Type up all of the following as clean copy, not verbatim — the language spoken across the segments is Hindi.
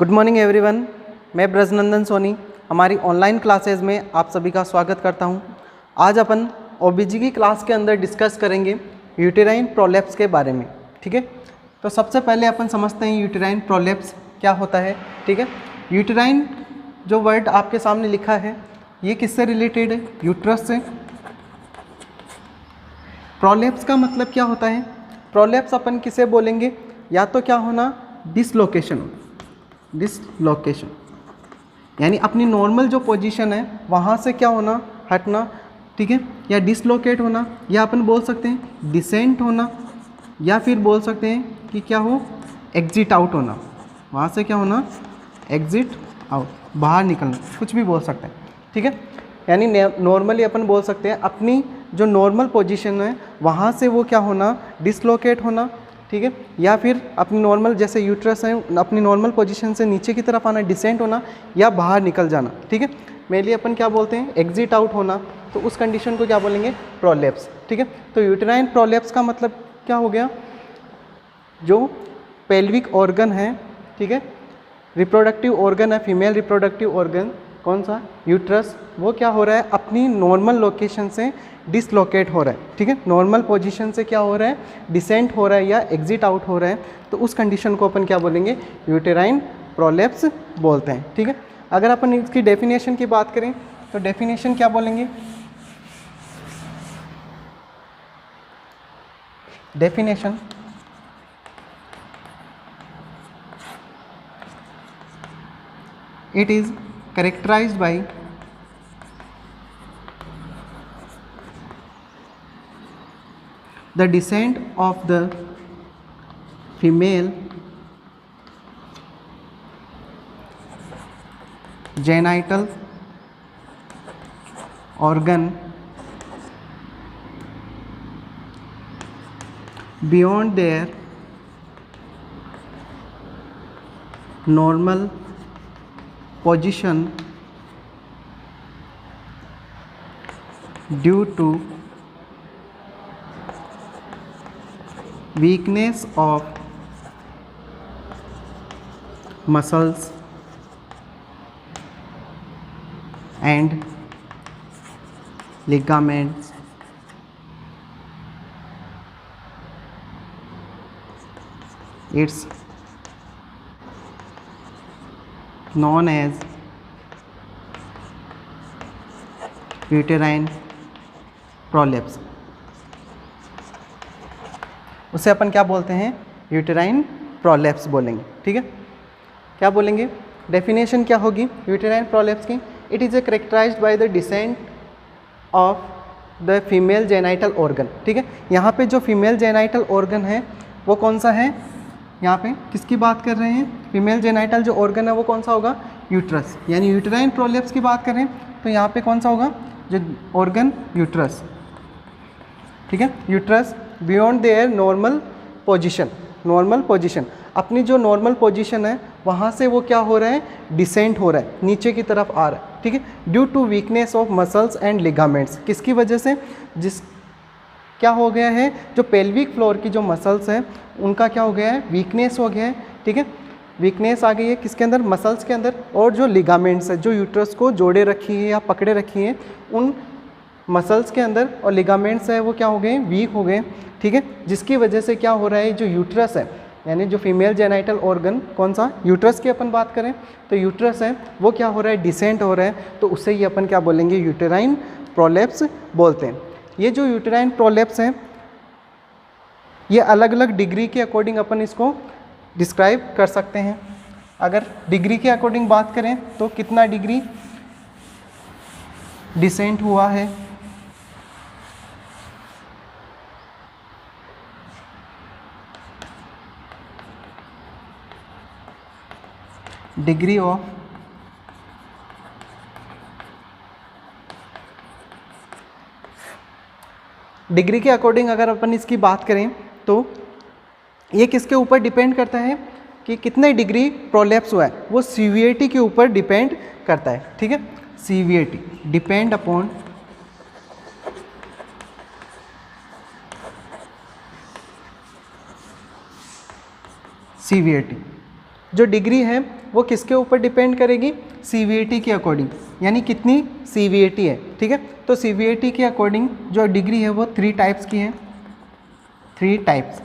Good morning everyone. मैं ब्रजनंदन सोनी हमारी ऑनलाइन क्लासेस में आप सभी का स्वागत करता हूं। आज अपन ओबीजी की क्लास के अंदर डिस्कस करेंगे यूटेराइन प्रोलैप्स के बारे में। ठीक है, तो सबसे पहले अपन समझते हैं यूटेराइन प्रोलैप्स क्या होता है। ठीक है, यूटेराइन जो वर्ड आपके सामने लिखा है ये किससे रिलेटेड है? यूट्रस से। प्रोलैप्स का मतलब क्या होता है? प्रोलैप्स अपन किसे बोलेंगे? या तो क्या होना, डिसलोकेशन यानी अपनी नॉर्मल जो पोजीशन है वहाँ से क्या होना, हटना। ठीक है, या डिसलोकेट होना, या अपन बोल सकते हैं डिसेंट होना, या फिर बोल सकते हैं कि क्या हो, एग्जिट आउट होना। वहाँ से क्या होना, एग्जिट आउट, बाहर निकलना, कुछ भी बोल सकते हैं। ठीक है, यानी नॉर्मली अपन बोल सकते हैं अपनी जो नॉर्मल पोजीशन है वहाँ से वो क्या होना, डिसलोकेट होना। ठीक है, या फिर अपनी नॉर्मल जैसे यूट्रस है अपनी नॉर्मल पोजीशन से नीचे की तरफ आना, डिसेंट होना, या बाहर निकल जाना। ठीक है, मेनली अपन क्या बोलते हैं, एग्जिट आउट होना। तो उस कंडीशन को क्या बोलेंगे, प्रोलैप्स। ठीक है, तो यूटेराइन प्रोलैप्स का मतलब क्या हो गया, जो पेल्विक ऑर्गन है, ठीक है, रिप्रोडक्टिव ऑर्गन है, फीमेल रिप्रोडक्टिव ऑर्गन कौन सा, यूट्रस, वो क्या हो रहा है, अपनी नॉर्मल लोकेशन से डिसलोकेट हो रहा है। ठीक है, नॉर्मल पोजीशन से क्या हो रहा है, डिसेंट हो रहा है या एग्जिट आउट हो रहा है। तो उस कंडीशन को अपन क्या बोलेंगे, यूटेराइन प्रोलैप्स बोलते हैं। ठीक है, अगर अपन इसकी डेफिनेशन की बात करें तो डेफिनेशन क्या बोलेंगे, definition it is characterized by the descent of the female genital organ beyond their normal position due to weakness of muscles and ligaments. It's known as uterine prolapse. उसे अपन क्या बोलते हैं, यूटेराइन प्रोलैप्स बोलेंगे। ठीक है, क्या बोलेंगे, डेफिनेशन क्या होगी यूटेराइन प्रोलैप्स की, it is a characterised by the descent of the female genital organ. ठीक है, यहाँ पे जो फीमेल जेनाइटल ऑर्गन है वो कौन सा है, यहाँ पे किसकी बात कर रहे हैं, फीमेल जेनाइटल जो ऑर्गन है वो कौन सा होगा, यूट्रस। यानी यूटेराइन प्रोलैप्स की बात करें तो यहाँ पे कौन सा होगा, जो ऑर्गन यूट्रस। ठीक है, uterus beyond their normal position, अपनी जो नॉर्मल पोजीशन है वहाँ से वो क्या हो रहा है, डिसेंट हो रहा है, नीचे की तरफ आ रहा है। ठीक है, due to weakness of muscles and ligaments, किसकी वजह से, जिस क्या हो गया है, जो पेल्विक फ्लोर की जो मसल्स हैं उनका क्या हो गया है, वीकनेस हो गया है। ठीक है, वीकनेस आ गई है किसके अंदर, मसल्स के अंदर, और जो लिगामेंट्स है जो यूट्रस को जोड़े रखी है या पकड़े रखी है उन मसल्स के अंदर और लिगामेंट्स है वो क्या हो गए, वीक हो गए। ठीक है, जिसकी वजह से क्या हो रहा है, जो यूट्रस है यानी जो फीमेल जेनाइटल ऑर्गन कौन सा, यूट्रस की अपन बात करें तो यूट्रस है वो क्या हो रहा है, डिसेंट हो रहा है। तो उससे ही अपन क्या बोलेंगे, यूटेराइन प्रोलैप्स बोलते हैं। ये जो यूटेराइन प्रोलैप्स हैं ये अलग अलग डिग्री के अकॉर्डिंग अपन इसको डिस्क्राइब कर सकते हैं। अगर डिग्री के अकॉर्डिंग बात करें तो कितना डिग्री डिसेंट हुआ है, डिग्री ऑफ डिग्री के अकॉर्डिंग अगर अपन इसकी बात करें तो ये किसके ऊपर डिपेंड करता है कि कितने डिग्री प्रोलैप्स हुआ है, वो सीवियरिटी के ऊपर डिपेंड करता है। ठीक है, सीवियरिटी डिपेंड अपॉन सीवियरिटी। जो डिग्री है वो किसके ऊपर डिपेंड करेगी, CVAT के अकॉर्डिंग, यानी कितनी CVAT है, ठीक है। तो CVAT के अकॉर्डिंग जो डिग्री है वो 3 टाइप्स की है, 3 टाइप्स,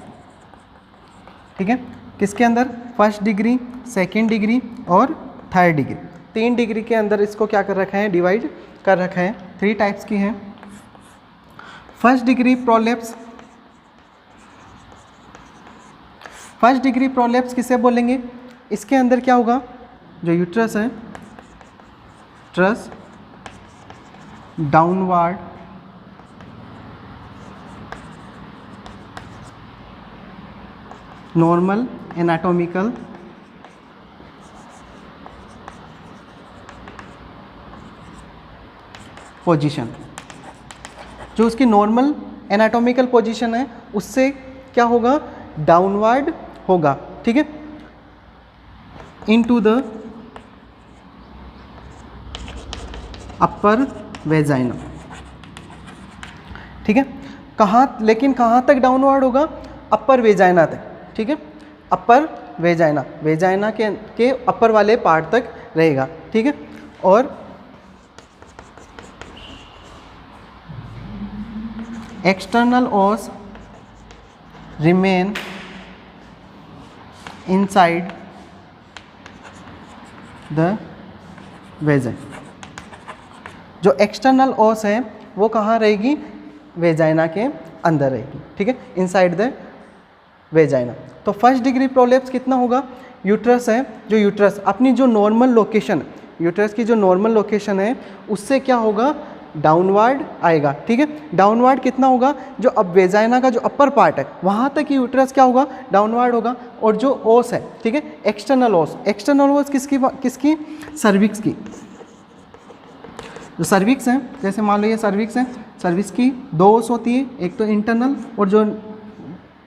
ठीक है। किसके अंदर, फर्स्ट डिग्री, सेकंड डिग्री और थर्ड डिग्री। 3 डिग्री के अंदर इसको क्या कर रखा है, डिवाइड कर रखा है। 3 टाइप्स की है। First degree prolapse, first degree prolapse किसे बोलेंगे, इसके अंदर क्या होगा, जो यूट्रस है, truss downward normal anatomical position, जो उसकी नॉर्मल एनाटॉमिकल पोजीशन है उससे क्या होगा, डाउनवर्ड होगा, ठीक है, इनटू द अपर वेजाइना, ठीक है। कहाँ, लेकिन कहाँ तक डाउनवर्ड होगा, अपर वेजाइना तक, ठीक है, अपर वेजाइना, वेजाइना के अपर वाले पार्ट तक रहेगा, ठीक है। और एक्सटर्नल ओस रिमेन इनसाइड द वेजाइन, जो एक्सटर्नल ओस है वो कहाँ रहेगी, वेजाइना के अंदर रहेगी, ठीक है, इनसाइड द वेजाइना। तो फर्स्ट डिग्री प्रोलेप्स कितना होगा, यूट्रस है, जो यूट्रस अपनी जो नॉर्मल लोकेशन, यूट्रस की जो नॉर्मल लोकेशन है उससे क्या होगा, डाउनवर्ड आएगा, ठीक है। डाउनवर्ड कितना होगा, जो अब वेजाइना का जो अपर पार्ट है वहाँ तक ही यूट्रस क्या होगा, डाउनवर्ड होगा। और जो ओस है, ठीक है, एक्सटर्नल ओस, एक्सटर्नल ओस किसकी सर्विक्स की, जो सर्विक्स है, जैसे मान लो ये सर्विक्स है, सर्विक्स की 2 ओस होती है, एक तो इंटरनल और जो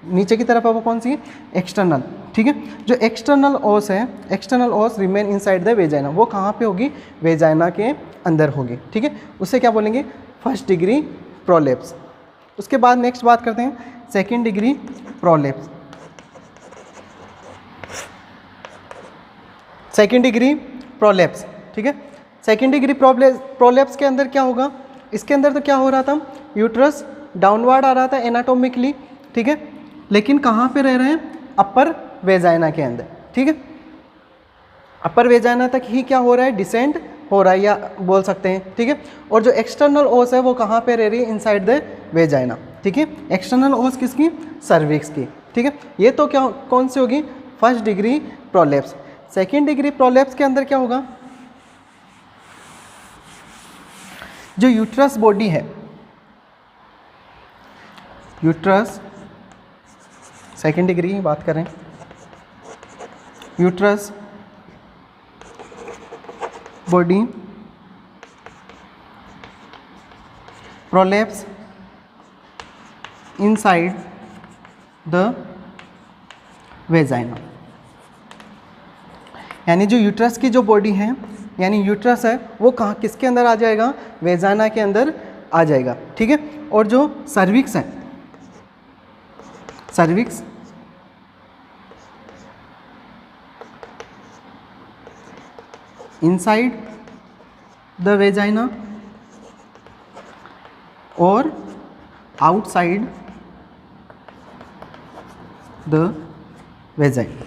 नीचे की तरफ है वो कौन सी है, एक्सटर्नल, ठीक है। जो एक्सटर्नल ओस है, एक्सटर्नल ओस रिमेन इनसाइड द वेजाइना, वो कहाँ पे होगी, वेजाइना के अंदर होगी, ठीक है। उसे क्या बोलेंगे, फर्स्ट डिग्री प्रोलेप्स। उसके बाद नेक्स्ट बात करते हैं second degree prolapse. Second degree prolapse, ठीक है। सेकंड डिग्री प्रोलेप्स के अंदर क्या होगा, इसके अंदर तो क्या हो रहा था, यूट्रस डाउनवर्ड आ रहा था एनाटॉमिकली, ठीक है, लेकिन कहाँ पे रह रहे हैं, अपर वेजाइना के अंदर, ठीक है। अपर वेजाइना तक ही क्या हो रहा है, डिसेंड हो रहा है या बोल सकते हैं, ठीक है। और जो एक्सटर्नल ओस है वो कहाँ पे रह रही है, इनसाइड द वेजाइना, ठीक है। एक्सटर्नल ओस किसकी, सर्विक्स की, ठीक है। ये तो क्या, कौन सी होगी, first degree prolapse. Second degree prolapse के अंदर क्या होगा, जो यूट्रस बॉडी है, यूट्रस सेकेंड डिग्री की बात करें, uterus body prolapse inside the vagina, यानी जो यूट्रस की जो बॉडी है, यानी यूट्रस है वो कहाँ, किसके अंदर आ जाएगा, वेजाइना के अंदर आ जाएगा, ठीक है। और जो सर्विक्स है, सर्विक्स इनसाइड द वेजाइना और आउटसाइड द वेजाइन।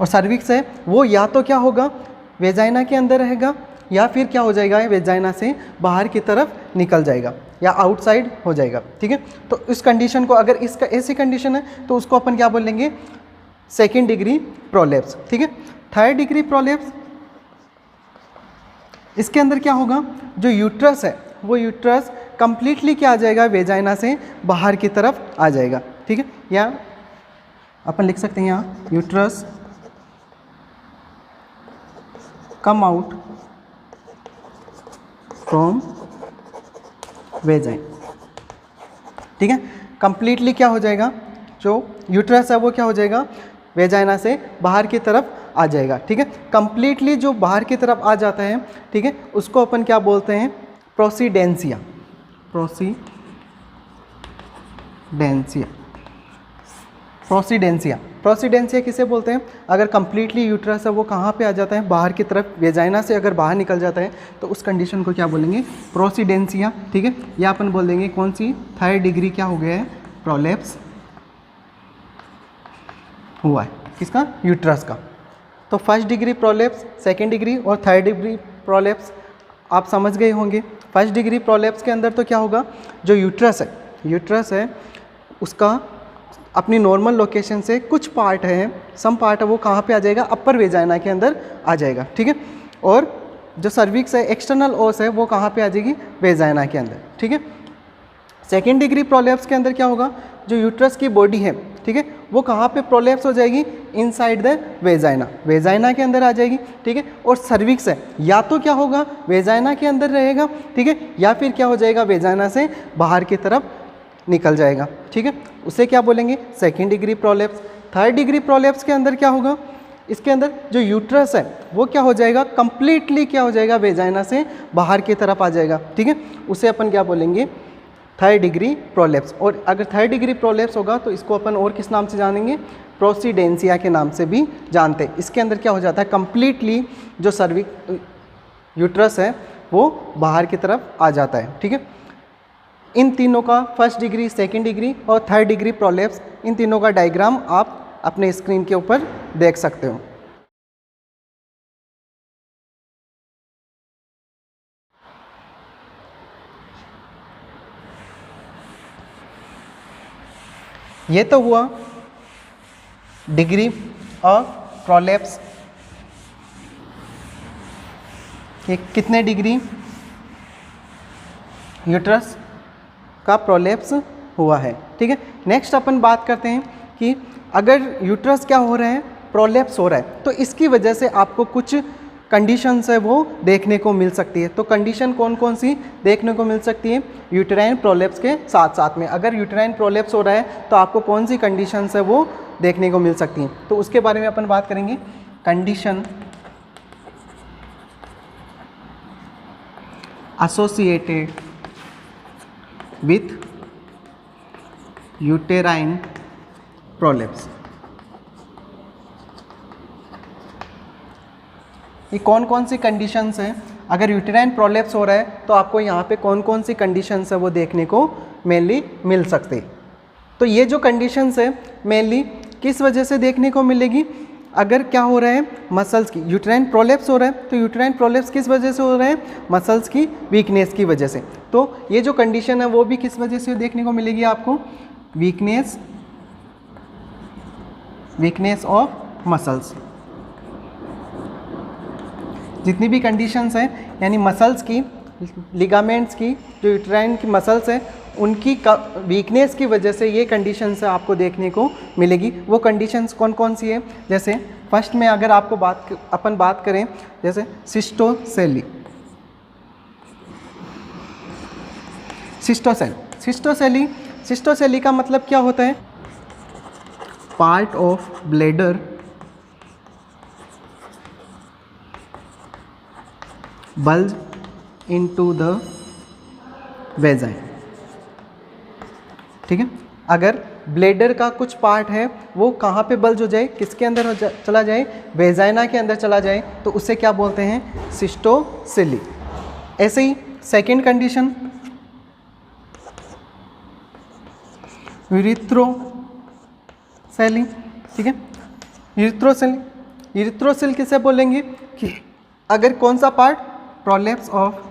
और सर्विक्स है वो या तो क्या होगा, वेजाइना के अंदर रहेगा, या फिर क्या हो जाएगा, वेजाइना से बाहर की तरफ निकल जाएगा या आउटसाइड हो जाएगा, ठीक है। तो इस कंडीशन को, अगर इसका ऐसी कंडीशन है तो उसको अपन क्या बोलेंगे, सेकेंड डिग्री प्रोलेप्स, ठीक है। थर्ड डिग्री प्रोलेप्स, इसके अंदर क्या होगा, जो यूट्रस है वो यूट्रस कंप्लीटली क्या आ जाएगा, वेजाइना से बाहर की तरफ आ जाएगा, ठीक है। या अपन लिख सकते हैं यहाँ, यूट्रस कम आउट फ्रॉम वेजाइन, ठीक है। कंप्लीटली क्या हो जाएगा, जो यूट्रस है वो क्या हो जाएगा, वेजाइना से बाहर की तरफ आ जाएगा, ठीक है। कंप्लीटली जो बाहर की तरफ आ जाता है, ठीक है, उसको अपन क्या बोलते हैं, प्रोसीडेंसिया, प्रोसीडेंसिया, प्रोसीडेंसिया, प्रोसीडेंसिया किसे बोलते हैं? अगर कंप्लीटली यूट्रस है वो कहाँ पे आ जाता है? बाहर की तरफ, वेजाइना से अगर बाहर निकल जाता है तो उस कंडीशन को क्या बोलेंगे? प्रोसीडेंसिया। ठीक है, या अपन बोल देंगे कौन सी? 3rd डिग्री क्या हो गया है? प्रोलेप्स हुआ है। किसका? यूट्रस का। तो 1st degree prolapse, 2nd degree और 3rd डिग्री प्रोलेप्स आप समझ गए होंगे। 1st डिग्री प्रोलेप्स के अंदर तो क्या होगा? जो यूट्रस है उसका अपनी नॉर्मल लोकेशन से कुछ पार्ट है, सम पार्ट है, वो कहाँ पे आ जाएगा? अपर वेजाइना के अंदर आ जाएगा। ठीक है, और जो सर्विक्स है, एक्सटर्नल ओस है, वो कहाँ पे आ जाएगी? वेजाइना के अंदर। ठीक है, 2nd डिग्री प्रोलेप्स के अंदर क्या होगा? जो यूट्रस की बॉडी है, ठीक है, वो कहाँ पे प्रोलेप्स हो जाएगी? इनसाइड द वेजाइना के अंदर आ जाएगी। ठीक है, और सर्विक्स है, या तो क्या होगा? वेजाइना के अंदर रहेगा, ठीक है, या फिर क्या हो जाएगा? वेजाइना से बाहर की तरफ निकल जाएगा। ठीक है, उसे क्या बोलेंगे? 2nd degree prolapse. 3rd degree prolapse के अंदर क्या होगा? इसके अंदर जो यूट्रस है वो क्या हो जाएगा? कंप्लीटली क्या हो जाएगा? वेजाइना से बाहर की तरफ आ जाएगा। ठीक है, उसे अपन क्या बोलेंगे? 3rd degree prolapse. और अगर 3rd डिग्री प्रोलेप्स होगा तो इसको अपन और किस नाम से जानेंगे? प्रोसीडेंसिया के नाम से भी जानते हैं। इसके अंदर क्या हो जाता है? कंप्लीटली जो यूट्रस है वो बाहर की तरफ आ जाता है। ठीक है, इन तीनों का 1st डिग्री, 2nd डिग्री और 3rd डिग्री प्रोलेप्स, इन तीनों का डायग्राम आप अपने स्क्रीन के ऊपर देख सकते हो। ये तो हुआ डिग्री और प्रोलेप्स। ये कितने डिग्री यूट्रस का प्रोलेप्स हुआ है? ठीक है, नेक्स्ट अपन बात करते हैं कि अगर यूट्रस क्या हो रहा है? प्रोलेप्स हो रहा है, तो इसकी वजह से आपको कुछ कंडीशंस है वो देखने को मिल सकती है। तो कंडीशन कौन कौन सी देखने को मिल सकती है? यूटेराइन प्रोलेप्स के साथ साथ में अगर यूटेराइन प्रोलेप्स हो रहा है तो आपको कौन सी कंडीशंस है वो देखने को मिल सकती हैं, तो उसके बारे में अपन बात करेंगे। Condition associated with uterine prolapse. ये कौन कौन सी कंडीशंस हैं? अगर यूटेराइन प्रोलेप्स हो रहा है तो आपको यहाँ पे कौन कौन सी कंडीशंस है वो देखने को मेनली मिल सकते। तो ये जो कंडीशंस है मेनली किस वजह से देखने को मिलेगी? अगर क्या हो रहा है? मसल्स की यूटेराइन प्रोलेप्स हो रहा है, तो यूटेराइन प्रोलेप्स किस वजह से हो रहा है? मसल्स की वीकनेस की वजह से। तो ये जो कंडीशन है वो भी किस वजह से देखने को मिलेगी आपको? Weakness of muscles. जितनी भी कंडीशंस हैं यानी मसल्स की, लिगामेंट्स की, जो यूटेराइन की मसल्स हैं उनकी वीकनेस की वजह से ये कंडीशंस आपको देखने को मिलेगी। वो कंडीशंस कौन कौन सी है? जैसे फर्स्ट में अगर आपको अपन बात करें जैसे सिस्टोसेली का मतलब क्या होता है? Part of bladder bulge into the वेजाइन। ठीक है, अगर ब्लेडर का कुछ पार्ट है वो कहाँ पे बल्ज हो जाए? किसके अंदर चला जाए? वेजाइना के अंदर चला जाए, तो उसे क्या बोलते हैं? सिस्टोसेली। ऐसे ही सेकेंड कंडीशन यूरिथ्रोसेली। ठीक है, यूरिथ्रोसेल किसे बोलेंगे? कि अगर कौन सा part? Prolapse of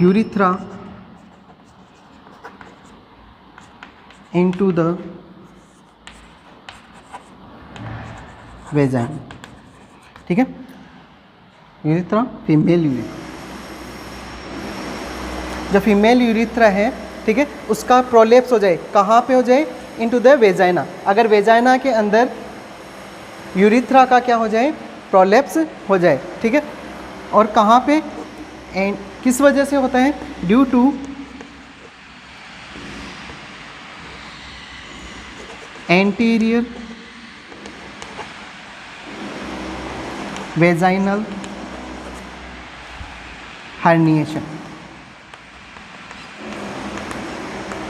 urethra into the वेजाइन। ठीक है, यूरिथ्रा फीमेल यूरिथ्रा, जो फीमेल यूरिथ्रा है, ठीक है, उसका प्रोलेप्स हो जाए, कहाँ पे हो जाए? Into the vagina. अगर वेजाइना के अंदर यूरिथ्रा का क्या हो जाए? प्रोलेप्स हो जाए। ठीक है, और कहाँ पे? एंड किस वजह से होता है? Due to anterior vaginal herniation.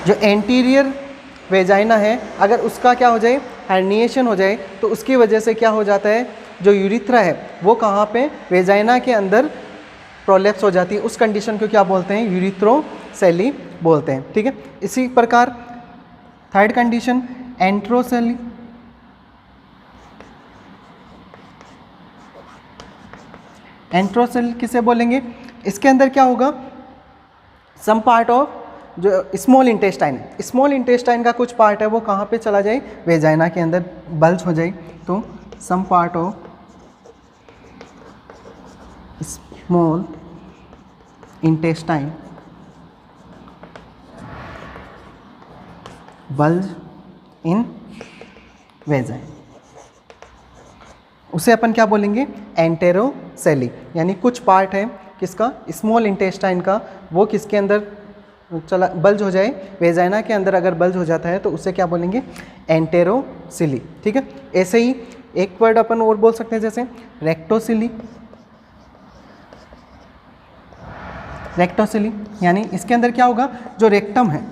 जो एंटीरियर वेजाइना है अगर उसका क्या हो जाए, हर्निएशन हो जाए, तो उसकी वजह से क्या हो जाता है, जो यूरिथ्रा है वो कहाँ पे, वेजाइना के अंदर प्रोलैप्स हो जाती है। उस कंडीशन को क्या बोलते हैं, यूरिथ्रोसेली बोलते हैं। ठीक है, इसी प्रकार थर्ड कंडीशन एंट्रोसेली। एंट्रोसेल किसे बोलेंगे, इसके अंदर क्या होगा, सम पार्ट ऑफ जो स्मॉल इंटेस्टाइन है, स्मॉल इंटेस्टाइन का कुछ पार्ट है वो कहाँ पे चला जाए, वेजाइना के अंदर बल्ज हो जाए। तो some part of small intestine bulge in vagina, उसे अपन क्या बोलेंगे, एंटेरोसेली। यानी कुछ पार्ट है किसका, स्मॉल इंटेस्टाइन का, वो किसके अंदर चला बल्ज हो जाए, वेजाइना के अंदर अगर बल्ज हो जाता है तो उसे क्या बोलेंगे, एंटेरोसिली। ठीक है, ऐसे ही एक वर्ड अपन और बोल सकते हैं जैसे रेक्टोसिली। रेक्टोसिली यानी इसके अंदर क्या होगा, जो रेक्टम है,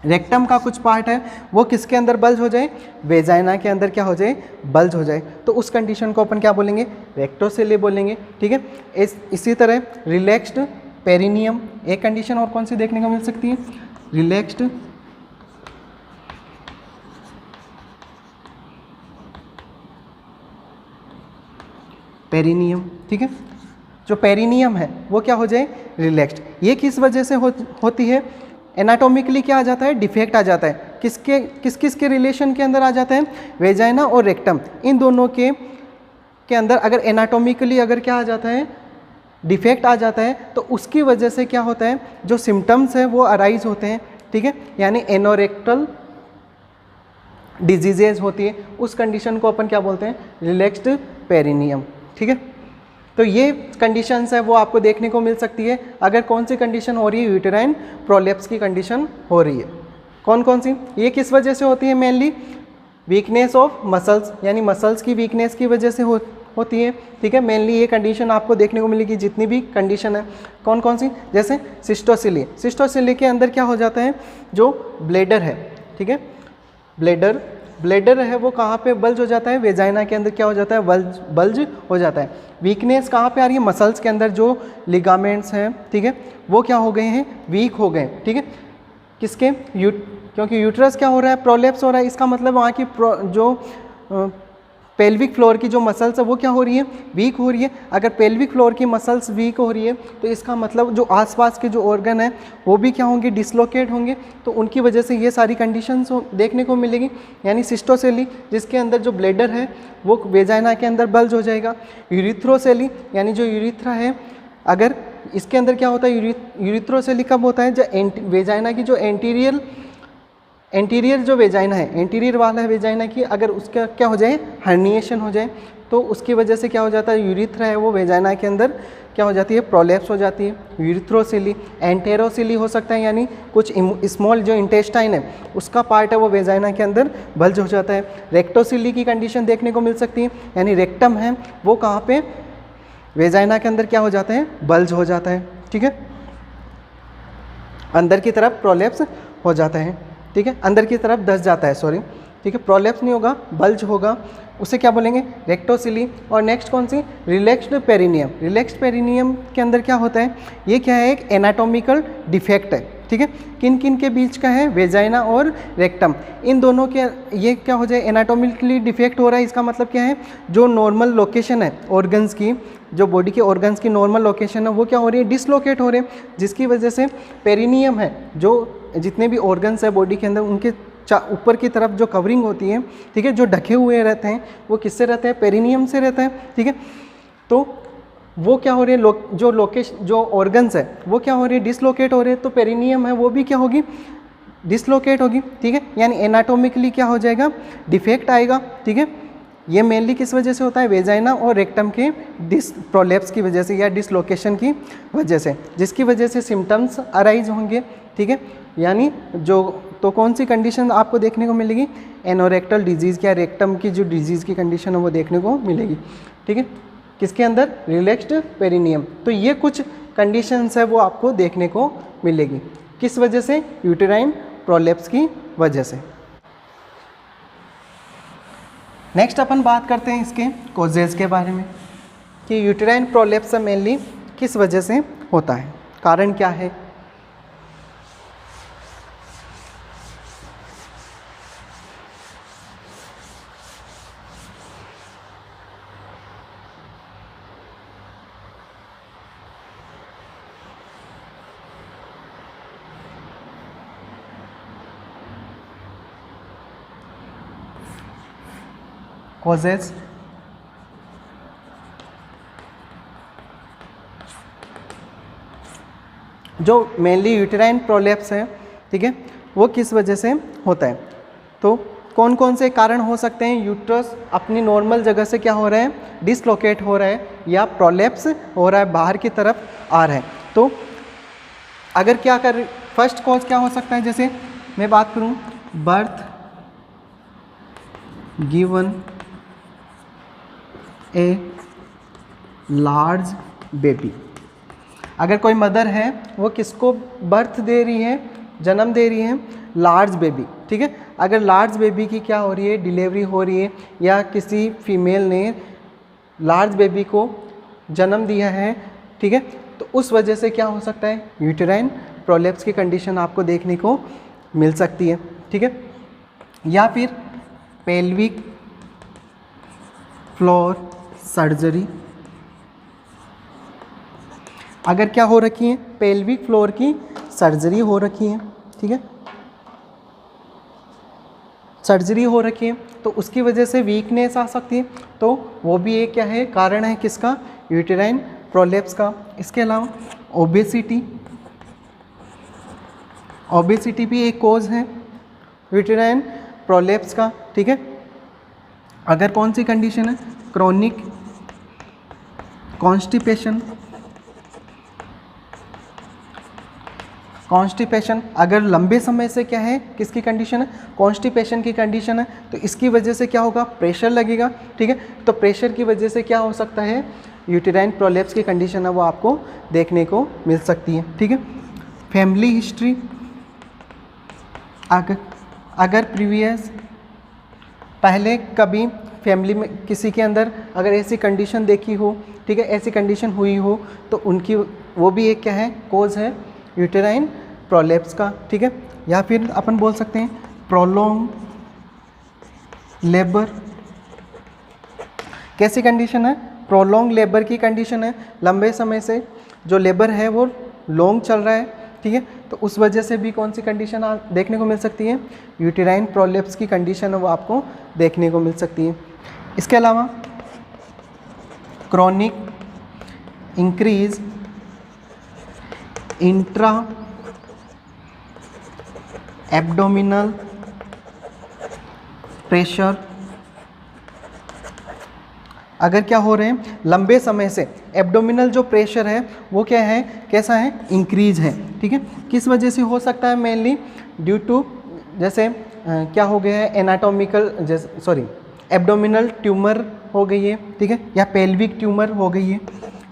रेक्टम का कुछ पार्ट है वो किसके अंदर बल्ज हो जाए, वेजाइना के अंदर क्या हो जाए, बल्ज हो जाए, तो उस कंडीशन को अपन क्या बोलेंगे, रेक्टोसिली बोलेंगे। ठीक है, इसी तरह रिलैक्स्ड पेरिनियम, एक कंडीशन और कौन सी देखने को मिल सकती है, रिलैक्स्ड पेरिनियम। ठीक है, जो पेरिनियम है वो क्या हो जाए, रिलैक्स्ड। ये किस वजह से होती है, एनाटॉमिकली क्या आ जाता है, डिफेक्ट आ जाता है, किस के रिलेशन के अंदर आ जाता है, वेजाइना और रेक्टम, इन दोनों के अंदर अगर एनाटॉमिकली अगर क्या आ जाता है, डिफेक्ट आ जाता है, तो उसकी वजह से क्या होता है, जो सिम्टम्स हैं वो अराइज होते हैं। ठीक है, यानी एनोरेक्टल डिजीजेज होती है, उस कंडीशन को अपन क्या बोलते हैं, रिलैक्स्ड पेरिनियम। ठीक है, तो ये कंडीशंस है वो आपको देखने को मिल सकती है अगर कौन सी कंडीशन हो रही है, यूटेराइन प्रोलैप्स की कंडीशन हो रही है। कौन कौन सी, ये किस वजह से होती है, मेनली वीकनेस ऑफ मसल्स, यानी मसल्स की वीकनेस की वजह से होती है। ठीक है, मेनली ये कंडीशन आपको देखने को मिलेगी, जितनी भी कंडीशन है। कौन कौन सी, जैसे सिस्टोसिली, सिस्टोसिली के अंदर क्या हो जाता है, जो ब्लेडर है, ठीक है, ब्लेडर है वो कहाँ पे बल्ज हो जाता है, वेजाइना के अंदर क्या हो जाता है, बल्ज हो जाता है। वीकनेस कहाँ पे आ रही है, मसल्स के अंदर जो लिगामेंट्स हैं, ठीक है, वो क्या हो गए हैं, वीक हो गए। ठीक है, किसके, क्योंकि यूट्रस क्या हो रहा है, प्रोलैप्स हो रहा है, इसका मतलब वहाँ की जो पेल्विक फ्लोर की जो मसल्स है वो क्या हो रही है, वीक हो रही है। अगर पेल्विक फ्लोर की मसल्स वीक हो रही है तो इसका मतलब जो आसपास के जो ऑर्गन है वो भी क्या होंगे, डिसलोकेट होंगे, तो उनकी वजह से ये सारी कंडीशंस देखने को मिलेगी। यानी सिस्टोसेली जिसके अंदर जो ब्लेडर है वो वेजाइना के अंदर बल्ज हो जाएगा। यूरिथ्रोसेली यानी जो यूरिथ्रा है, अगर इसके अंदर क्या होता है, यूरिथ्रोसेली कब होता है, जो वेजाइना की जो एंटीरियर जो वेजाइना है, एंटीरियर वाला है वेजाइना की, अगर उसका क्या हो जाए, हर्निएशन हो जाए, तो उसकी वजह से क्या हो जाता है, यूरिथ्रा है वो वेजाइना के अंदर क्या हो जाती है, प्रोलैप्स हो जाती है। यूरिथ्रोसिली, एंटेरोसिली हो सकता है, यानी कुछ स्मॉल जो इंटेस्टाइन है उसका पार्ट है वो वेजाइना के अंदर बल्ज हो जाता है। रेक्टोसिली की कंडीशन देखने को मिल सकती है, यानी रेक्टम है वो कहाँ पे, वेजाइना के अंदर क्या हो जाता है, बल्ज हो जाता है। ठीक है, अंदर की तरफ प्रोलैप्स हो जाता है। ठीक है, अंदर की तरफ धस जाता है, सॉरी, ठीक है, प्रोलैप्स नहीं होगा, बल्ज होगा, उसे क्या बोलेंगे, रेक्टोसिली। और नेक्स्ट कौन सी, रिलैक्स्ड पेरिनियम। रिलैक्स्ड पेरिनियम के अंदर क्या होता है, ये क्या है, एक एनाटॉमिकल डिफेक्ट है। ठीक है, किन किन के बीच का है, वेजाइना और रेक्टम, इन दोनों के ये क्या हो जाए, एनाटॉमिकली डिफेक्ट हो रहा है। इसका मतलब क्या है, जो नॉर्मल लोकेशन है ऑर्गन्स की, जो बॉडी के ऑर्गन्स की नॉर्मल लोकेशन है वो क्या हो रही है, डिसलोकेट हो रहे हैं, जिसकी वजह से पेरिनियम है, जो जितने भी ऑर्गन्स है बॉडी के अंदर उनके ऊपर की तरफ जो कवरिंग होती है, ठीक है, जो ढके हुए रहते हैं वो किससे रहते हैं, पेरिनियम से रहता है। ठीक है, तो वो क्या हो रही है, जो ऑर्गन्स है वो क्या हो रही है, डिसलोकेट हो रहे हैं, तो पेरिनियम है वो भी क्या होगी, डिसलोकेट होगी। ठीक है, यानी एनाटॉमिकली क्या हो जाएगा, डिफेक्ट आएगा। ठीक है, ये मेनली किस वजह से होता है, वेजाइना और रेक्टम के प्रोलैप्स की वजह से या डिसलोकेशन की वजह से, जिसकी वजह से सिम्टम्स अराइज होंगे। ठीक है, यानी जो तो कौन सी कंडीशन आपको देखने को मिलेगी, एनोरेक्टल डिजीज़ या रेक्टम की जो डिजीज़ की कंडीशन है वो देखने को मिलेगी। ठीक है, किसके अंदर, रिलैक्स्ड पेरिनियम। तो ये कुछ कंडीशंस है वो आपको देखने को मिलेगी किस वजह से? यूटेराइन प्रोलेप्स की वजह से। नेक्स्ट अपन बात करते हैं इसके कॉजेज़ के बारे में कि यूटेराइन प्रोलेप्स मेनली किस वजह से होता है, कारण क्या है। कॉजेज जो मेनली यूटेराइन प्रोलेप्स है, ठीक है, वो किस वजह से होता है। तो कौन कौन से कारण हो सकते हैं? यूट्रस अपनी नॉर्मल जगह से क्या हो रहा है? डिसलोकेट हो रहा है या प्रोलेप्स हो रहा है, बाहर की तरफ आ रहा है। तो अगर क्या कर, फर्स्ट कॉज क्या हो सकता है? जैसे मैं बात करूं, birth given a large baby. अगर कोई मदर है वो किसको बर्थ दे रही है, जन्म दे रही है? लार्ज बेबी, ठीक है। अगर लार्ज बेबी की क्या हो रही है? डिलीवरी हो रही है, या किसी फीमेल ने लार्ज बेबी को जन्म दिया है, ठीक है, तो उस वजह से क्या हो सकता है? यूटेराइन प्रोलेप्स की कंडीशन आपको देखने को मिल सकती है, ठीक है। या फिर पेल्विक फ्लोर सर्जरी, अगर क्या हो रखी है? पेल्विक फ्लोर की सर्जरी हो रखी है, ठीक है, सर्जरी हो रखी है, तो उसकी वजह से वीकनेस आ सकती है। तो वो भी एक क्या है? कारण है किसका? यूटेराइन प्रोलेप्स का। इसके अलावा ओबेसिटी, ओबेसिटी भी एक कॉज है यूटेराइन प्रोलेप्स का, ठीक है। अगर कौन सी कंडीशन है? क्रोनिक कॉन्स्टिपेशन, कॉन्स्टिपेशन अगर लंबे समय से क्या है, किसकी कंडीशन है? कॉन्स्टिपेशन की कंडीशन है, तो इसकी वजह से क्या होगा? प्रेशर लगेगा, ठीक है। तो प्रेशर की वजह से क्या हो सकता है? यूटेराइन प्रोलेप्स की कंडीशन है वो आपको देखने को मिल सकती है, ठीक है। फैमिली हिस्ट्री, अगर प्रीवियस पहले कभी फैमिली में किसी के अंदर अगर ऐसी कंडीशन देखी हो, ठीक है, ऐसी कंडीशन हुई हो, तो उनकी वो भी एक क्या है? कोज है यूटेराइन प्रोलेप्स का, ठीक है। या फिर अपन बोल सकते हैं प्रोलॉन्ग लेबर, कैसी कंडीशन है? प्रोलॉन्ग लेबर की कंडीशन है, लंबे समय से जो लेबर है वो लॉन्ग चल रहा है, ठीक है, तो उस वजह से भी कौन सी कंडीशन देखने को मिल सकती है? यूटेराइन प्रोलेप्स की कंडीशन है वो आपको देखने को मिल सकती है। इसके अलावा chronic increase intra abdominal pressure, अगर क्या हो रहे हैं? लंबे समय से एब्डोमिनल जो प्रेशर है वो क्या है? कैसा है? इंक्रीज है, ठीक है। किस वजह से हो सकता है? मेनली ड्यू टू, जैसे क्या हो गया है? एनाटॉमिकल, जैसे सॉरी एब्डोमिनल ट्यूमर हो गई है, ठीक है, या पेल्विक ट्यूमर हो गई है,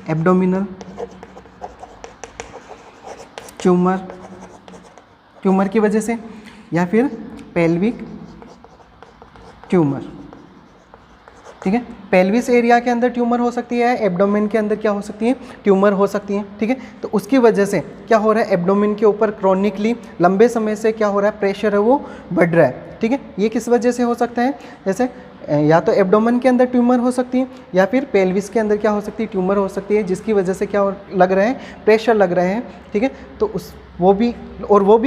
एब्डोमिनल ट्यूमर की वजह से, या फिर पेल्विक ट्यूमर, ठीक है। पेल्विस एरिया के अंदर ट्यूमर हो सकती है, एब्डोमेन के अंदर क्या हो सकती है? ट्यूमर हो सकती है, ठीक है। तो उसकी वजह से क्या हो रहा है? एब्डोमेन के ऊपर क्रॉनिकली लंबे समय से क्या हो रहा है? प्रेशर है वो बढ़ रहा है, ठीक है। ये किस वजह से हो सकता है? जैसे या तो एब्डोमेन के अंदर ट्यूमर हो सकती है, या फिर पेल्विस के अंदर क्या हो सकती है? ट्यूमर हो सकती है, जिसकी वजह से क्या लग रहा है? प्रेशर लग रहा है, ठीक है। तो उस वो भी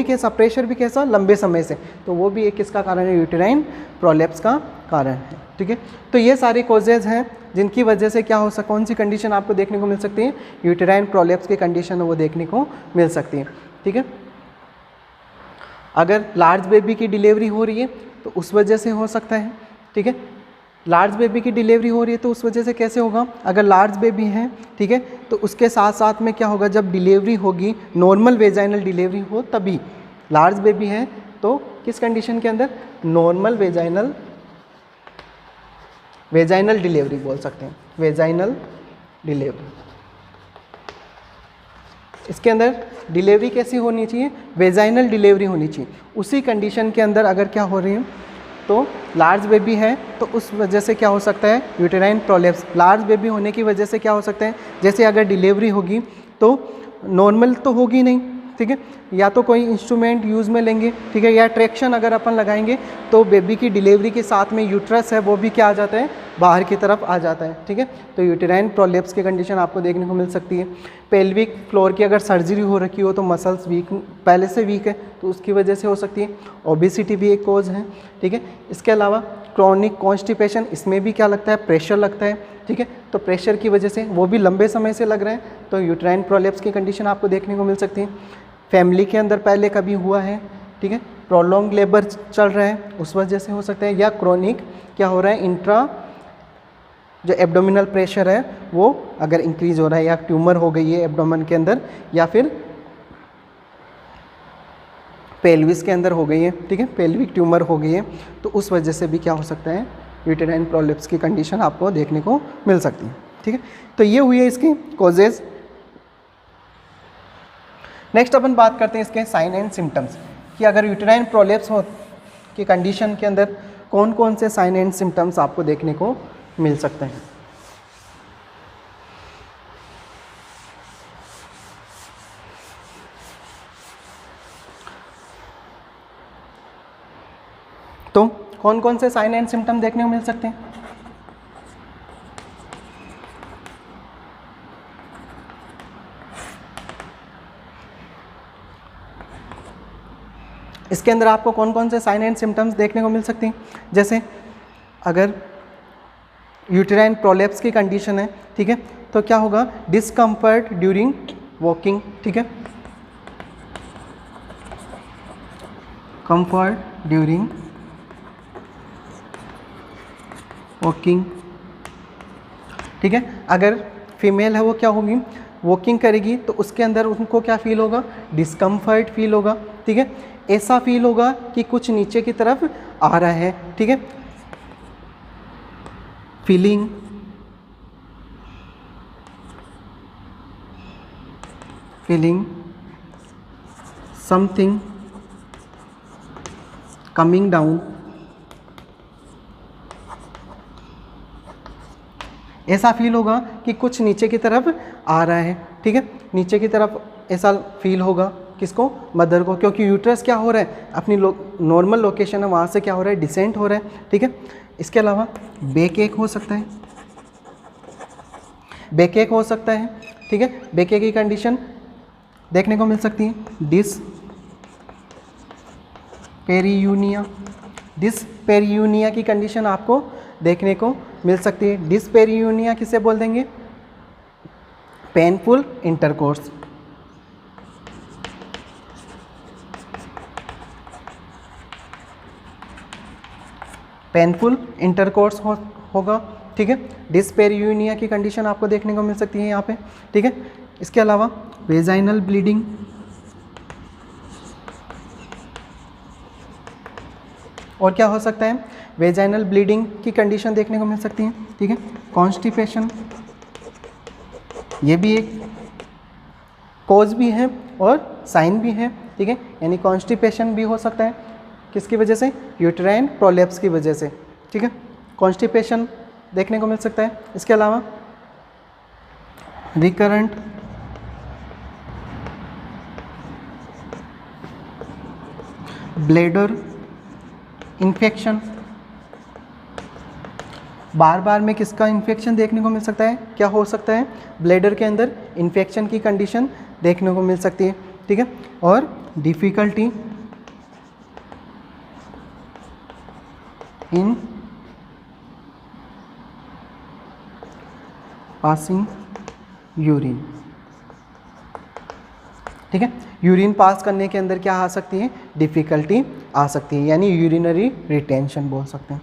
कैसा? प्रेशर भी कैसा? लंबे समय से, तो वो भी एक किसका कारण है? यूटेराइन प्रोलेप्स का कारण है, ठीक है। तो ये सारे कॉजेज़ हैं जिनकी वजह से क्या हो सकता, कौन सी कंडीशन आपको देखने को मिल सकती है? यूटेराइन प्रोलेप्स की कंडीशन है वो देखने को मिल सकती है, ठीक है। अगर लार्ज बेबी की डिलीवरी हो रही है तो उस वजह से हो सकता है, ठीक है। लार्ज बेबी की डिलीवरी हो रही है तो उस वजह से कैसे होगा? अगर लार्ज बेबी है, ठीक है, तो उसके साथ साथ में क्या होगा? जब डिलीवरी होगी, नॉर्मल वेजाइनल डिलीवरी हो तभी। लार्ज बेबी है तो किस कंडीशन के अंदर? नॉर्मल वेजाइनल डिलीवरी बोल सकते हैं, वेजाइनल डिलीवरी। इसके अंदर डिलीवरी कैसी होनी चाहिए, वेजाइनल डिलीवरी होनी चाहिए। उसी कंडीशन के अंदर अगर क्या हो रही है तो लार्ज बेबी है तो उस वजह से क्या हो सकता है, यूटेराइन प्रोलेप्स। लार्ज बेबी होने की वजह से क्या हो सकता है, जैसे अगर डिलीवरी होगी तो नॉर्मल तो होगी नहीं, ठीक है, या तो कोई इंस्ट्रूमेंट यूज़ में लेंगे, ठीक है, या ट्रैक्शन अगर अपन लगाएंगे तो बेबी की डिलीवरी के साथ में यूट्रस है वो भी क्या आ जाता है, बाहर की तरफ आ जाता है, ठीक है। तो यूटेराइन प्रोलेप्स की कंडीशन आपको देखने को मिल सकती है। पेल्विक फ्लोर की अगर सर्जरी हो रखी हो तो मसल्स वीक, पहले से वीक है तो उसकी वजह से हो सकती है। ओबेसिटी भी एक कॉज है, ठीक है। इसके अलावा क्रॉनिक कॉन्स्टिपेशन, इसमें भी क्या लगता है, प्रेशर लगता है, ठीक है। तो प्रेशर की वजह से वो भी लंबे समय से लग रहे हैं तो यूटेराइन प्रोलेप्स की कंडीशन आपको देखने को मिल सकती है। फैमिली के अंदर पहले कभी हुआ है, ठीक है, प्रोलॉन्ग लेबर चल रहा है उस वजह से हो सकता है, या क्रोनिक क्या हो रहा है, इंट्रा जो एब्डोमिनल प्रेशर है वो अगर इंक्रीज हो रहा है, या ट्यूमर हो गई है एब्डोमेन के अंदर, या फिर पेल्विस के अंदर हो गई है, ठीक है, पेल्विक ट्यूमर हो गई है, तो उस वजह से भी क्या हो सकता है, यूटेराइन प्रोलेप्स की कंडीशन आपको देखने को मिल सकती है, ठीक है। तो ये हुई है इसकी कॉजेज़। नेक्स्ट अपन बात करते हैं इसके साइन एंड सिम्टम्स कि अगर यूटेराइन प्रोलेप्स हो की कंडीशन के अंदर कौन कौन से साइन एंड सिम्टम्स आपको देखने को मिल सकते हैं। तो कौन कौन से साइन एंड सिम्टम देखने को मिल सकते हैं। इसके अंदर आपको कौन कौन से साइन एंड सिम्टम्स देखने को मिल सकते हैं, जैसे अगर यूटेराइन प्रोलेप्स की कंडीशन है, ठीक है, तो क्या होगा, डिस्कम्फर्ट ड्यूरिंग वॉकिंग, ठीक है, कंफर्ट ड्यूरिंग वॉकिंग, ठीक है। अगर फीमेल है वो क्या होगी, वॉकिंग करेगी तो उसके अंदर उनको क्या फील होगा, डिस्कम्फर्ट फील होगा, ठीक है, ऐसा फील होगा कि कुछ नीचे की तरफ आ रहा है, ठीक है, फीलिंग समथिंग कमिंग डाउन, ऐसा फील होगा कि कुछ नीचे की तरफ आ रहा है, ठीक है, नीचे की तरफ ऐसा फील होगा किसको, मदर को, क्योंकि यूट्रस क्या हो रहा है, अपनी नॉर्मल लोकेशन है वहाँ से क्या हो रहा है, डिसेंट हो रहा है, ठीक है। इसके अलावा बैक एक हो सकता है, बैक एक हो सकता है, ठीक है, बैक एक की कंडीशन देखने को मिल सकती है। डिस्पेरियूनिया की कंडीशन आपको देखने को मिल सकती है। डिस्पेरियूनिया किसे बोल देंगे, पेनफुल इंटरकोर्स, पेनफुल इंटरकोर्स होगा, ठीक है। डिस्पेरियूनिया की कंडीशन आपको देखने को मिल सकती है यहाँ पे, ठीक है। इसके अलावा वेजाइनल ब्लीडिंग, और क्या हो सकता है, वेजाइनल ब्लीडिंग की कंडीशन देखने को मिल सकती है, ठीक है। कॉन्स्टिपेशन, ये भी एक कॉज भी है और साइन भी है, ठीक है, यानी कॉन्स्टिपेशन भी हो सकता है किसकी वजह से, यूटेराइन प्रोलेप्स की वजह से, ठीक है, कॉन्स्टिपेशन देखने को मिल सकता है। इसके अलावा रिकरेंट ब्लैडर इन्फेक्शन, बार बार में किसका इन्फेक्शन देखने को मिल सकता है, क्या हो सकता है, ब्लैडर के अंदर इन्फेक्शन की कंडीशन देखने को मिल सकती है, ठीक है। और डिफ़िकल्टी इन पासिंग यूरिन, ठीक है, यूरिन पास करने के अंदर क्या आ सकती है, डिफ़िकल्टी आ सकती है, यानी यूरिनरी रिटेंशन बोल सकते हैं,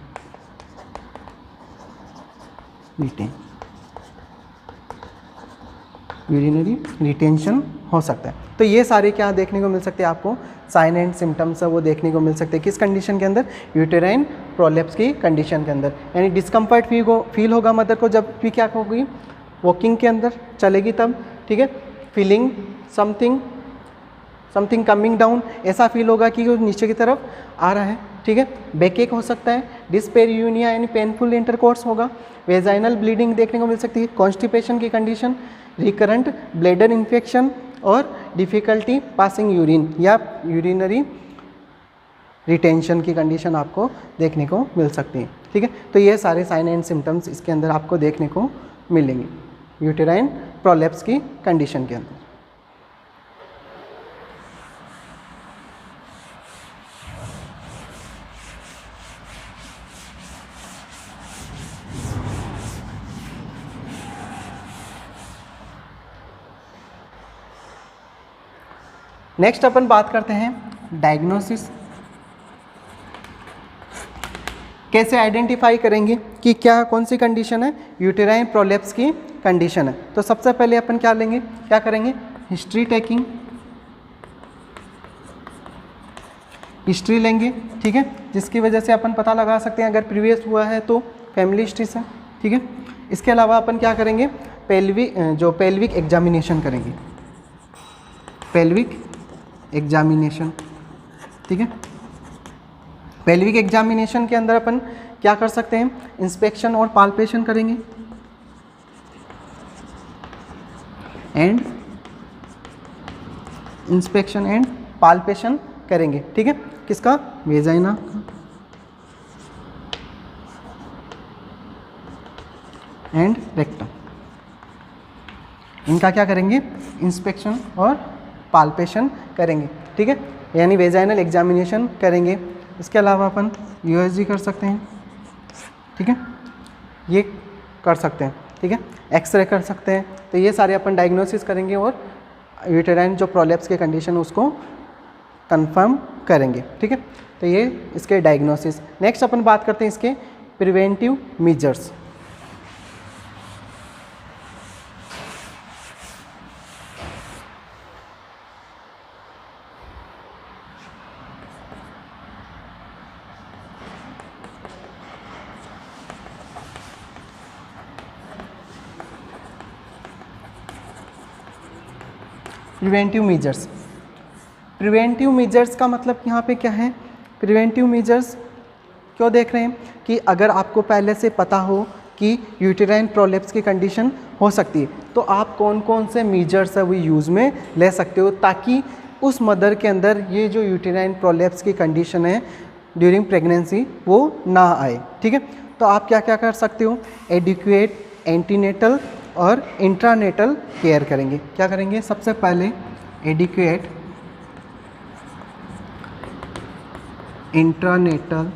यूरिनरी रिटेंशन हो सकता है। तो ये सारे क्या देखने को मिल सकते हैं आपको, साइन एंड सिम्टम्स है वो देखने को मिल सकते हैं किस कंडीशन के अंदर, यूटेराइन प्रोलेप्स की कंडीशन के अंदर, यानी डिस्कम्फर्ट फील होगा मदर को जब भी क्या होगी, वॉकिंग के अंदर चलेगी तब, ठीक है, फीलिंग समथिंग कमिंग डाउन, ऐसा फील होगा कि वो नीचे की तरफ आ रहा है, ठीक है। बैकएक हो सकता है, डिस्पेरियूनिया यानी पेनफुल इंटरकोर्स होगा, वेजाइनल ब्लीडिंग देखने को मिल सकती है, कॉन्स्टिपेशन की कंडीशन, रिकरेंट ब्लैडर इन्फेक्शन और डिफ़िकल्टी पासिंग यूरिन या यूरिनरी रिटेंशन की कंडीशन आपको देखने को मिल सकती है, ठीक है। तो ये सारे साइन एंड सिम्टम्स इसके अंदर आपको देखने को मिलेंगे यूटेराइन प्रोलैप्स की कंडीशन के अंदर। नेक्स्ट अपन बात करते हैं डायग्नोसिस। कैसे आइडेंटिफाई करेंगे कि क्या कौन सी कंडीशन है, यूटेराइन प्रोलैप्स की कंडीशन है। तो सबसे पहले अपन क्या लेंगे, क्या करेंगे, हिस्ट्री टेकिंग, हिस्ट्री लेंगे, ठीक है, जिसकी वजह से अपन पता लगा सकते हैं अगर प्रीवियस हुआ है तो फैमिली हिस्ट्री से, ठीक है। इसके अलावा अपन क्या करेंगे, पेल्विक एग्जामिनेशन करेंगे, पेल्विक एग्जामिनेशन, ठीक है। पेल्विक एग्जामिनेशन के अंदर अपन क्या कर सकते हैं, इंस्पेक्शन और पाल्पेशन करेंगे एंड इंस्पेक्शन एंड पाल्पेशन करेंगे, ठीक है। किसका, वेजाइना एंड रेक्टम, इनका क्या करेंगे, इंस्पेक्शन और पाल्पेशन करेंगे, ठीक है, यानी वेजाइनल एग्जामिनेशन करेंगे। इसके अलावा अपन यूएसजी कर सकते हैं, ठीक है, ये कर सकते हैं, ठीक है, एक्सरे कर सकते हैं। तो ये सारे अपन डायग्नोसिस करेंगे और यूटेराइन जो प्रोलैप्स के कंडीशन उसको कंफर्म करेंगे, ठीक है। तो ये इसके डायग्नोसिस। नेक्स्ट अपन बात करते हैं इसके preventive measures. Preventive measures, preventive measures का मतलब यहाँ पे क्या है, प्रिवेंटिव मेजर्स क्यों देख रहे हैं कि अगर आपको पहले से पता हो कि यूटेराइन प्रोलैप्स की कंडीशन हो सकती है तो आप कौन कौन से मेजर्स है वो यूज़ में ले सकते हो, ताकि उस मदर के अंदर ये जो यूटेराइन प्रोलैप्स की कंडीशन है ड्यूरिंग प्रेगनेंसी वो ना आए, ठीक है। तो आप क्या क्या कर सकते हो, एडिक्वेट एंटीनेटल और इंट्रानेटल केयर करेंगे। क्या करेंगे, सबसे पहले adequate intranatal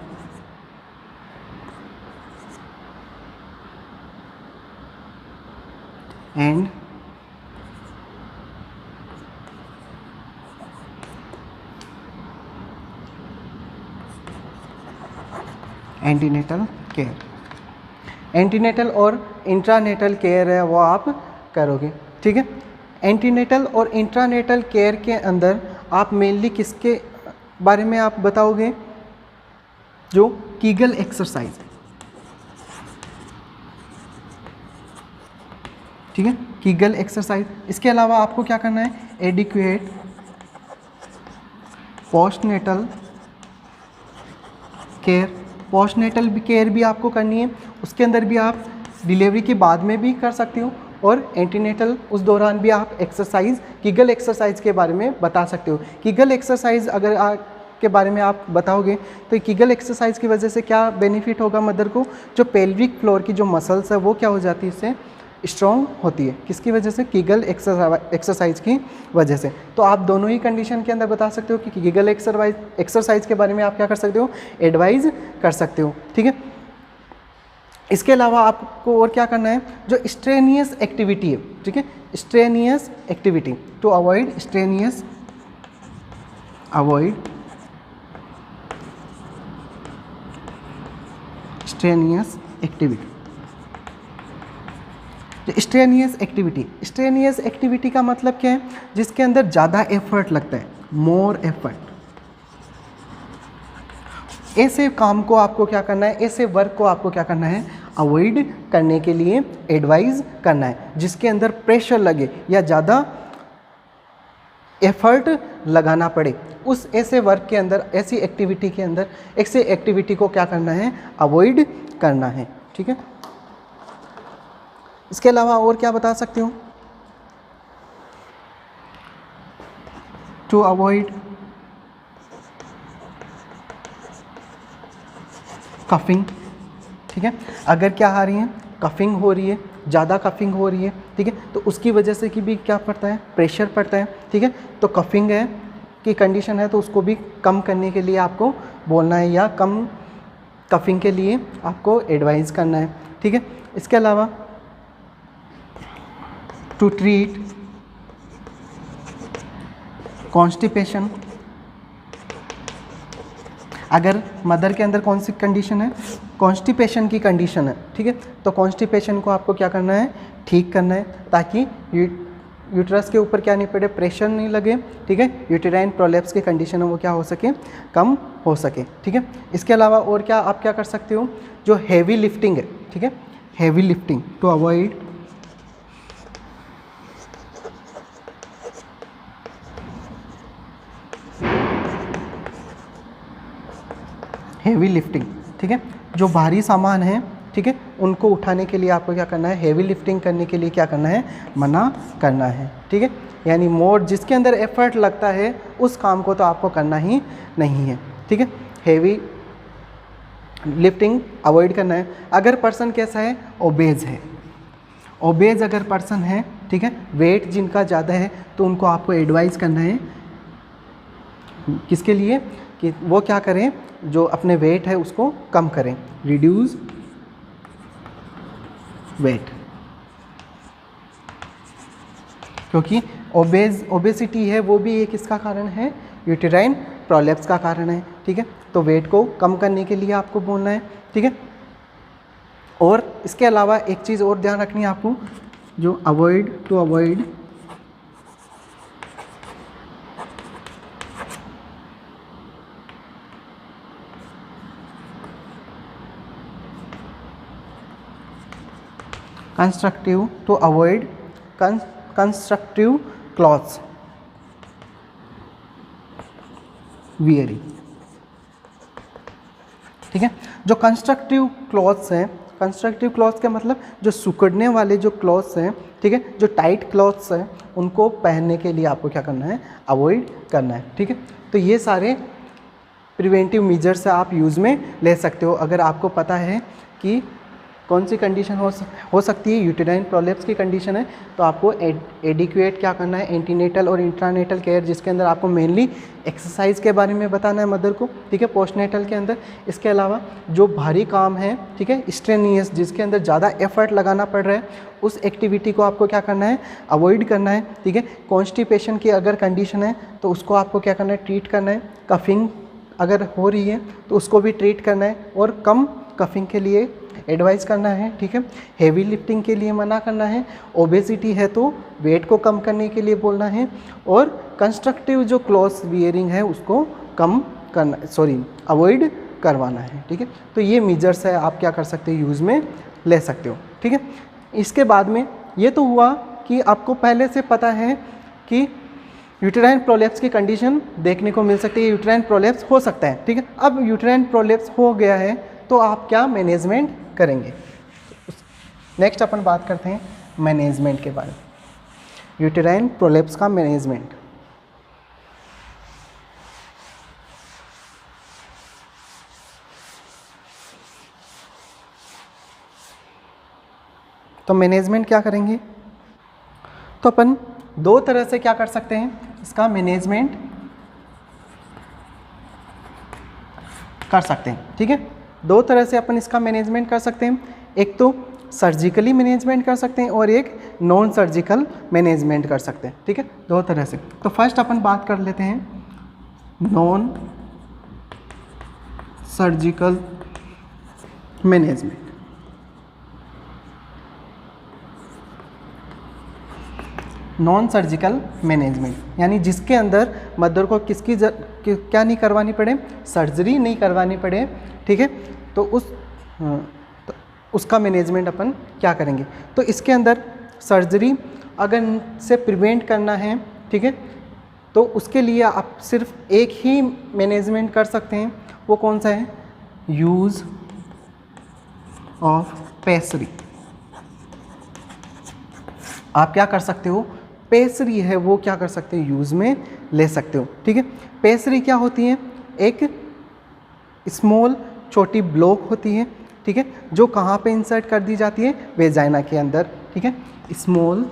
and antenatal care, antenatal और इंट्रानेटल केयर है वो आप करोगे, ठीक है। एंटीनेटल और इंट्रानेटल केयर के अंदर आप मेनली किसके बारे में आप बताओगे, जो कीगल एक्सरसाइज, ठीक है, कीगल एक्सरसाइज। इसके अलावा आपको क्या करना है, adequate postnatal care, postnatal care भी आपको करनी है। उसके अंदर भी आप डिलीवरी के बाद में भी कर सकते हो और एंटीनेटल उस दौरान भी आप एक्सरसाइज, कीगल एक्सरसाइज के बारे में बता सकते हो। कीगल एक्सरसाइज अगर के बारे में आप बताओगे तो कीगल एक्सरसाइज की वजह से क्या बेनिफिट होगा मदर को, जो पेल्विक फ्लोर की जो मसल्स है वो क्या हो जाती है, इससे स्ट्रॉन्ग होती है। किसकी वजह से, कीगल एक्सरसाइज की वजह से। तो आप दोनों ही कंडीशन के अंदर बता सकते हो कि कीगल एक्सरसाइज के बारे में आप क्या कर सकते हो, एडवाइज कर सकते हो, ठीक है। इसके अलावा आपको और क्या करना है, जो स्ट्रेनियस एक्टिविटी है, ठीक है, strenuous activity to avoid strenuous activity. Strenuous activity का मतलब क्या है, जिसके अंदर ज़्यादा एफर्ट लगता है, मोर एफर्ट। ऐसे काम को आपको क्या करना है, ऐसे वर्क को आपको क्या करना है, अवॉइड करने के लिए एडवाइज करना है, जिसके अंदर प्रेशर लगे या ज़्यादा एफर्ट लगाना पड़े, उस ऐसे वर्क के अंदर, ऐसी एक्टिविटी के अंदर, ऐसे एक्टिविटी को क्या करना है, अवॉइड करना है। ठीक है, इसके अलावा और क्या बता सकती हूँ? To avoid coughing. ठीक है, अगर क्या आ रही है, कफिंग हो रही है, ज़्यादा कफिंग हो रही है, ठीक है, तो उसकी वजह से कि भी क्या पड़ता है, प्रेशर पड़ता है। ठीक है, तो कफिंग है की कंडीशन है तो उसको भी कम करने के लिए आपको बोलना है या कम कफिंग के लिए आपको एडवाइस करना है। ठीक है, इसके अलावा टू ट्रीट कॉन्स्टिपेशन। अगर मदर के अंदर कौन सी कंडीशन है, कॉन्स्टिपेशन की कंडीशन है। ठीक है, तो कॉन्स्टिपेशन को आपको क्या करना है, ठीक करना है, ताकि यूट्रस के ऊपर क्या नहीं पड़े, प्रेशर नहीं लगे। ठीक है, यूटेराइन प्रोलैप्स की कंडीशन है वो क्या हो सके, कम हो सके। ठीक है, इसके अलावा और क्या आप क्या कर सकते हो, जो हैवी लिफ्टिंग है, ठीक है, heavy lifting to avoid heavy lifting. ठीक है, जो भारी सामान है, ठीक है, उनको उठाने के लिए आपको क्या करना है, हैवी लिफ्टिंग करने के लिए क्या करना है, मना करना है। ठीक है, यानी मोर जिसके अंदर एफर्ट लगता है उस काम को तो आपको करना ही नहीं है। ठीक है, हैवी लिफ्टिंग अवॉइड करना है। अगर पर्सन कैसा है, ओबेज है, ओबेज अगर पर्सन है, ठीक है, वेट जिनका ज़्यादा है, तो उनको आपको एडवाइस करना है किसके लिए, कि वो क्या करें, जो अपने वेट है उसको कम करें, रिड्यूस वेट। क्योंकि ओबेसिटी है वो भी एक इसका कारण है, यूटेराइन प्रोलैप्स का कारण है। ठीक है, तो वेट को कम करने के लिए आपको बोलना है। ठीक है, और इसके अलावा एक चीज़ और ध्यान रखनी है आपको, जो to avoid constructive clothes wearing. ठीक है, जो कंस्ट्रक्टिव क्लॉथ्स हैं, कंस्ट्रक्टिव क्लॉथ्स का मतलब जो सिकुड़ने वाले जो क्लॉथ्स हैं, ठीक है, जो टाइट क्लॉथ्स हैं, उनको पहनने के लिए आपको क्या करना है, अवॉइड करना है। ठीक है, तो ये सारे प्रिवेंटिव मेजर्स आप यूज़ में ले सकते हो। अगर आपको पता है कि कौन सी कंडीशन हो सकती है, यूटेराइन प्रोलैप्स की कंडीशन है, तो आपको एडिक्वेट क्या करना है, एंटीनेटल और इंट्रानेटल केयर, जिसके अंदर आपको मेनली एक्सरसाइज के बारे में बताना है मदर को। ठीक है, पोस्टनेटल के अंदर। इसके अलावा जो भारी काम है, ठीक है, स्ट्रेनियस, जिसके अंदर ज़्यादा एफर्ट लगाना पड़ रहा है, उस एक्टिविटी को आपको क्या करना है, अवॉइड करना है। ठीक है, कॉन्स्टिपेशन की अगर कंडीशन है तो उसको आपको क्या करना है, ट्रीट करना है। कफिंग अगर हो रही है तो उसको भी ट्रीट करना है और कम कफिंग के लिए एडवाइस करना है। ठीक है, हेवी लिफ्टिंग के लिए मना करना है। ओबेसिटी है तो वेट को कम करने के लिए बोलना है, और कंस्ट्रक्टिव जो क्लॉथ्स वियरिंग है उसको कम करना, अवॉइड करवाना है। ठीक है, तो ये मेजर्स है, आप क्या कर सकते हो, यूज़ में ले सकते हो। ठीक है, इसके बाद में ये तो हुआ कि आपको पहले से पता है कि यूटेराइन प्रोलैप्स की कंडीशन देखने को मिल सकती है, यूटेराइन प्रोलैप्स हो सकता है। ठीक है, अब यूटेराइन प्रोलैप्स हो गया है तो आप क्या मैनेजमेंट करेंगे। नेक्स्ट अपन बात करते हैं मैनेजमेंट के बारे में, यूटेराइन प्रोलैप्स का मैनेजमेंट। तो मैनेजमेंट क्या करेंगे, तो अपन दो तरह से क्या कर सकते हैं, इसका मैनेजमेंट कर सकते हैं। ठीक है, दो तरह से अपन इसका मैनेजमेंट कर सकते हैं, एक तो सर्जिकली मैनेजमेंट कर सकते हैं और एक नॉन सर्जिकल मैनेजमेंट कर सकते हैं। ठीक है, दो तरह से। तो फर्स्ट अपन बात कर लेते हैं non surgical management. Non surgical management यानी जिसके अंदर मदर को क्या नहीं करवानी पड़े, सर्जरी नहीं करवानी पड़े। ठीक है, तो उसका मैनेजमेंट अपन क्या करेंगे, तो इसके अंदर सर्जरी अगर से प्रिवेंट करना है, ठीक है, तो उसके लिए आप सिर्फ एक ही मैनेजमेंट कर सकते हैं, वो कौन सा है, यूज़ ऑफ पेसरी। आप क्या कर सकते हो, पेसरी है वो क्या कर सकते हो, यूज़ में ले सकते हो। ठीक है, पेसरी क्या होती है, एक स्मॉल छोटी ब्लॉक होती है। ठीक है, जो कहाँ पे इंसर्ट कर दी जाती है, वेजाइना के अंदर। ठीक है, स्मॉल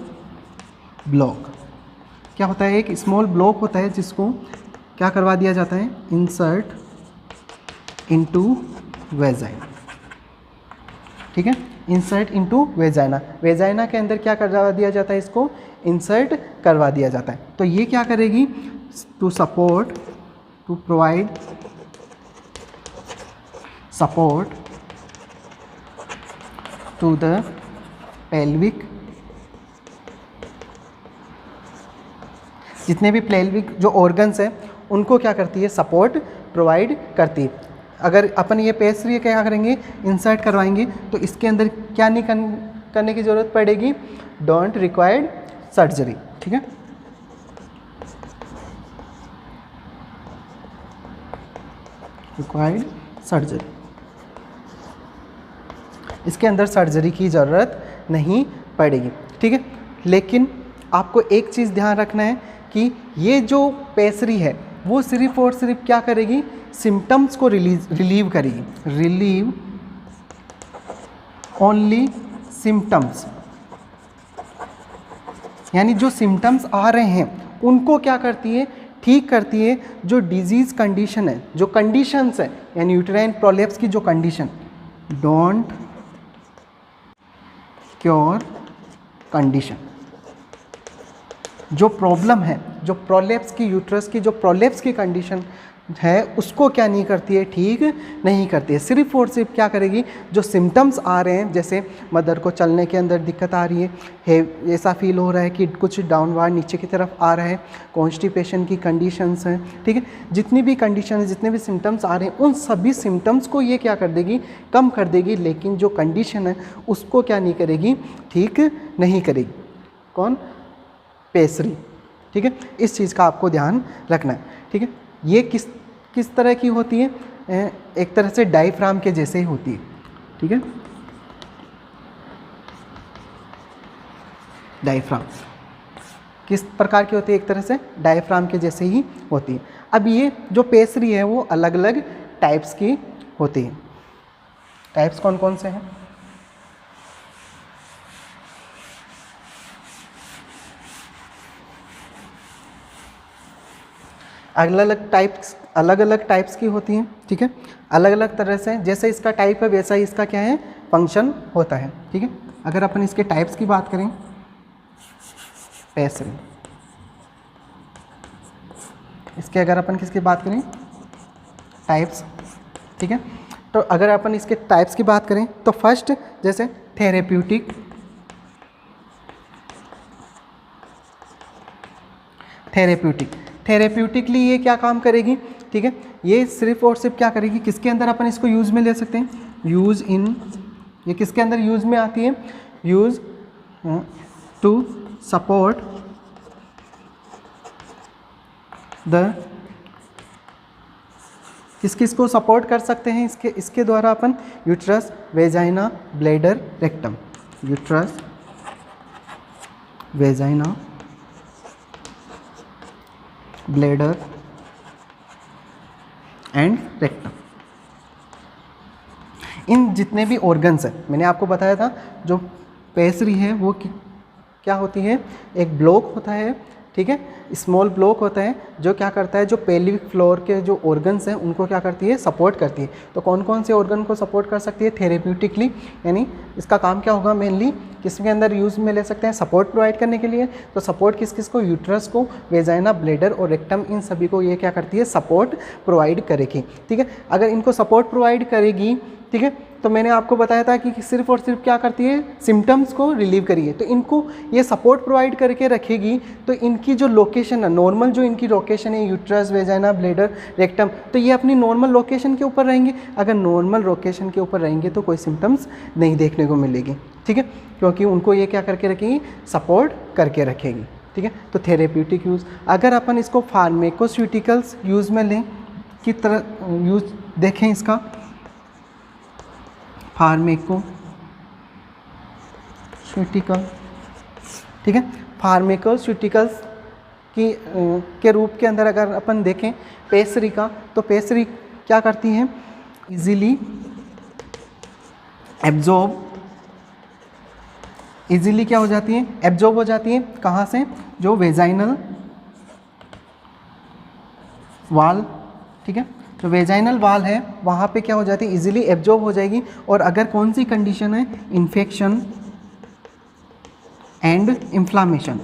ब्लॉक क्या होता है, एक स्मॉल ब्लॉक होता है जिसको क्या करवा दिया जाता है, इंसर्ट इनटू वेजाइना। ठीक है, इंसर्ट इनटू वेजाइना, वेजाइना के अंदर क्या करवा दिया जाता है, इसको इंसर्ट करवा दिया जाता है। तो ये क्या करेगी, to support, to provide support to the pelvic, जितने भी पेल्विक जो ऑर्गन्स हैं उनको क्या करती है, सपोर्ट प्रोवाइड करती है। अगर अपन ये पेसरी क्या करेंगे, इंसर्ट करवाएंगे, तो इसके अंदर क्या नहीं करने की ज़रूरत पड़ेगी, डोंट रिक्वायर्ड सर्जरी। ठीक है, रिक्वायर्ड सर्जरी, इसके अंदर सर्जरी की ज़रूरत नहीं पड़ेगी। ठीक है, लेकिन आपको एक चीज़ ध्यान रखना है कि ये जो पेसरी है वो सिर्फ और सिर्फ क्या करेगी, सिम्टम्स को रिलीव करेगी, रिलीव ओनली सिम्टम्स, यानी जो सिम्टम्स आ रहे हैं उनको क्या करती है, ठीक करती है। जो डिजीज़ कंडीशन है, जो कंडीशंस है, यानी यूटेराइन प्रोलेप्स की जो कंडीशन, डोंट क्योर कंडीशन, जो प्रॉब्लम है, जो प्रोलेप्स की, यूट्रस की जो प्रोलेप्स की कंडीशन है उसको क्या नहीं करती है, ठीक नहीं करती है। सिर्फ और सिर्फ क्या करेगी, जो सिम्टम्स आ रहे हैं, जैसे मदर को चलने के अंदर दिक्कत आ रही है, ऐसा फील हो रहा है कि कुछ डाउनवार्ड नीचे की तरफ आ रहा है, कॉन्स्टिपेशन की कंडीशंस हैं। ठीक है, जितनी भी कंडीशन है, जितने भी सिम्टम्स आ रहे हैं, उन सभी सिम्टम्स को ये क्या कर देगी, कम कर देगी, लेकिन जो कंडीशन है उसको क्या नहीं करेगी, ठीक नहीं करेगी। कौन, पेसरी। ठीक है, इस चीज़ का आपको ध्यान रखना है। ठीक है, ये किस तरह की होती है, एक तरह से डायफ्राम के जैसे ही होती है। ठीक है, डायफ्राम किस प्रकार की होती है, एक तरह से डायफ्राम के जैसे ही होती है। अब ये जो पेसरी है वो अलग अलग टाइप्स की होती है। टाइप्स कौन कौन से हैं, अलग अलग टाइप्स की होती हैं। ठीक है, अलग अलग तरह से, जैसे इसका टाइप है वैसा ही इसका क्या है, फंक्शन होता है। ठीक है, अगर अपन इसके टाइप्स की बात करें, पेसरी, इसके अगर अपन किसकी बात करें, टाइप्स। ठीक है, तो अगर अपन इसके टाइप्स की बात करें तो फर्स्ट जैसे थेरेप्यूटिक, थेरेप्यूटिकली ये क्या काम करेगी। ठीक है, ये सिर्फ और सिर्फ क्या करेगी, किसके अंदर अपन इसको यूज़ में ले सकते हैं, यूज़ इन, ये किसके अंदर यूज़ में आती है, यूज़ टू सपोर्ट द, किस को सपोर्ट कर सकते हैं इसके द्वारा अपन, uterus, vagina, bladder, rectum, uterus, vagina, bladder and rectum. इन जितने भी ऑर्गन्स हैं, मैंने आपको बताया था, जो पेसरी है वो क्या होती है, एक ब्लॉक होता है। ठीक है, स्मॉल ब्लॉक होता है जो क्या करता है, जो पेल्विक फ्लोर के जो ऑर्गन्स हैं उनको क्या करती है, सपोर्ट करती है। तो कौन कौन से ऑर्गन को सपोर्ट कर सकती है, थेरेप्यूटिकली, यानी इसका काम क्या होगा, मेनली किसके अंदर यूज़ में ले सकते हैं, सपोर्ट प्रोवाइड करने के लिए। तो सपोर्ट किस को, यूट्रस को, वेजाइना, ब्लैडर और रेक्टम, इन सभी को ये क्या करती है, सपोर्ट प्रोवाइड करेगी। ठीक है, अगर इनको सपोर्ट प्रोवाइड करेगी, ठीक है, तो मैंने आपको बताया था कि सिर्फ और सिर्फ क्या करती है, सिम्टम्स को रिलीव करिए। तो इनको ये सपोर्ट प्रोवाइड करके रखेगी, तो इनकी जो लोकेशन है, नॉर्मल जो इनकी लोकेशन है, यूट्रस, वेजाइना, ब्लैडर, रेक्टम, तो ये अपनी नॉर्मल लोकेशन के ऊपर रहेंगे। अगर नॉर्मल लोकेशन के ऊपर रहेंगे तो कोई सिम्टम्स नहीं देखने को मिलेगी। ठीक है, क्योंकि उनको ये क्या करके रखेगी, सपोर्ट करके रखेगी। ठीक है। तो थेरेप्यूटिक यूज़, अगर अपन इसको फार्मेकोस्यूटिकल्स यूज़ में लें की तरह यूज़ देखें इसका, फार्मेकोस्यूटिकल, ठीक है, फार्मेकोस्यूटिकल्स की के रूप के अंदर अगर अपन देखें पेसरी का, तो पेसरी क्या करती हैं, इजीली एब्जॉर्ब, इजीली क्या हो जाती है, एब्जॉर्ब हो जाती है, कहाँ से, जो वेजाइनल वाल, ठीक है, जो वेजाइनल वाल है वहाँ पे क्या हो जाती है, इजीली एब्जॉर्ब हो जाएगी। और अगर कौन सी कंडीशन है, इन्फेक्शन एंड इन्फ्लामेशन,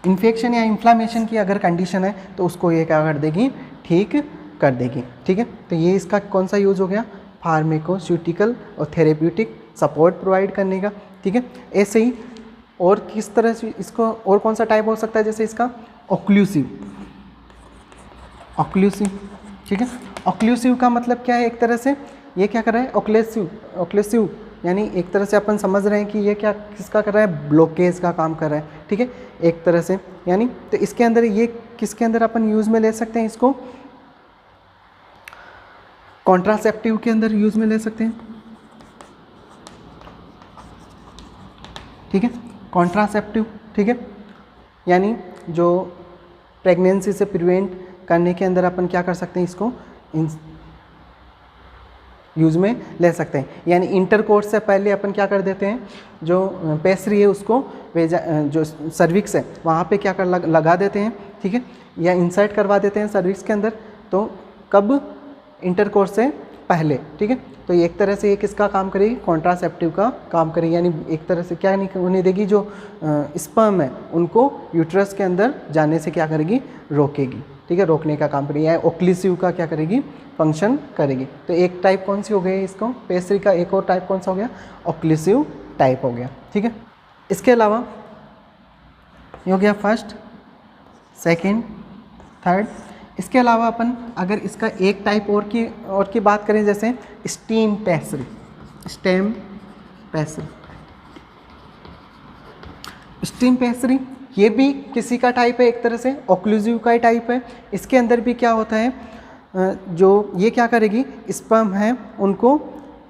इन्फेक्शन या इन्फ्लामेशन की अगर कंडीशन है तो उसको ये क्या कर देगी, ठीक कर देगी, ठीक है। तो ये इसका कौन सा यूज़ हो गया, फार्मेकोस्यूटिकल और थेरेप्यूटिक सपोर्ट प्रोवाइड करने का, ठीक है। ऐसे ही और किस तरह से इसको और कौन सा टाइप हो सकता है, जैसे इसका ऑक्लूसिव, ऑक्लूसिव, ठीक है। ऑक्लूसिव का मतलब क्या है, एक तरह से ये क्या कर रहा है, ऑक्लेसिव, ऑक्लेसिव यानी एक तरह से अपन समझ रहे हैं कि ये क्या किसका कर रहा है, ब्लॉकेज का काम कर रहा है, ठीक है, एक तरह से। यानी तो इसके अंदर ये किसके अंदर अपन यूज़ में ले सकते हैं, इसको कॉन्ट्रासेप्टिव के अंदर यूज़ में ले सकते हैं, ठीक है, कॉन्ट्रासेप्टिव, ठीक है, यानी जो प्रेगनेंसी से प्रिवेंट करने के अंदर अपन क्या कर सकते हैं, इसको यूज़ में ले सकते हैं। यानी इंटरकोर्स से पहले अपन क्या कर देते हैं, जो पेसरी है उसको जो सर्विक्स है वहाँ पे क्या कर लगा देते हैं, ठीक है, या इंसर्ट करवा देते हैं सर्विक्स के अंदर, तो कब, इंटरकोर्स से पहले, ठीक है। तो ये एक तरह से ये किसका काम करेगी, कॉन्ट्रासेप्टिव का काम करेगी, यानी एक तरह से क्या नहीं होने देगी, जो स्पर्म है उनको यूट्रस के अंदर जाने से क्या करेगी, रोकेगी, ठीक है, रोकने का काम करेगी, या ऑक्लूसिव का क्या करेगी, फंक्शन करेगी। तो एक टाइप कौन सी हो गई इसको, पेसरी का एक और टाइप कौन सा हो गया, ऑक्लूसिव टाइप हो गया, ठीक है। इसके अलावा ये हो गया फर्स्ट, सेकंड, थर्ड। इसके अलावा अपन अगर इसका एक टाइप और की बात करें, जैसे steam pessary, stem pessary, steam pessary ये भी किसी का टाइप है, एक तरह से ऑक्लूसिव का ही टाइप है। इसके अंदर भी क्या होता है, जो ये क्या करेगी, स्पर्म है उनको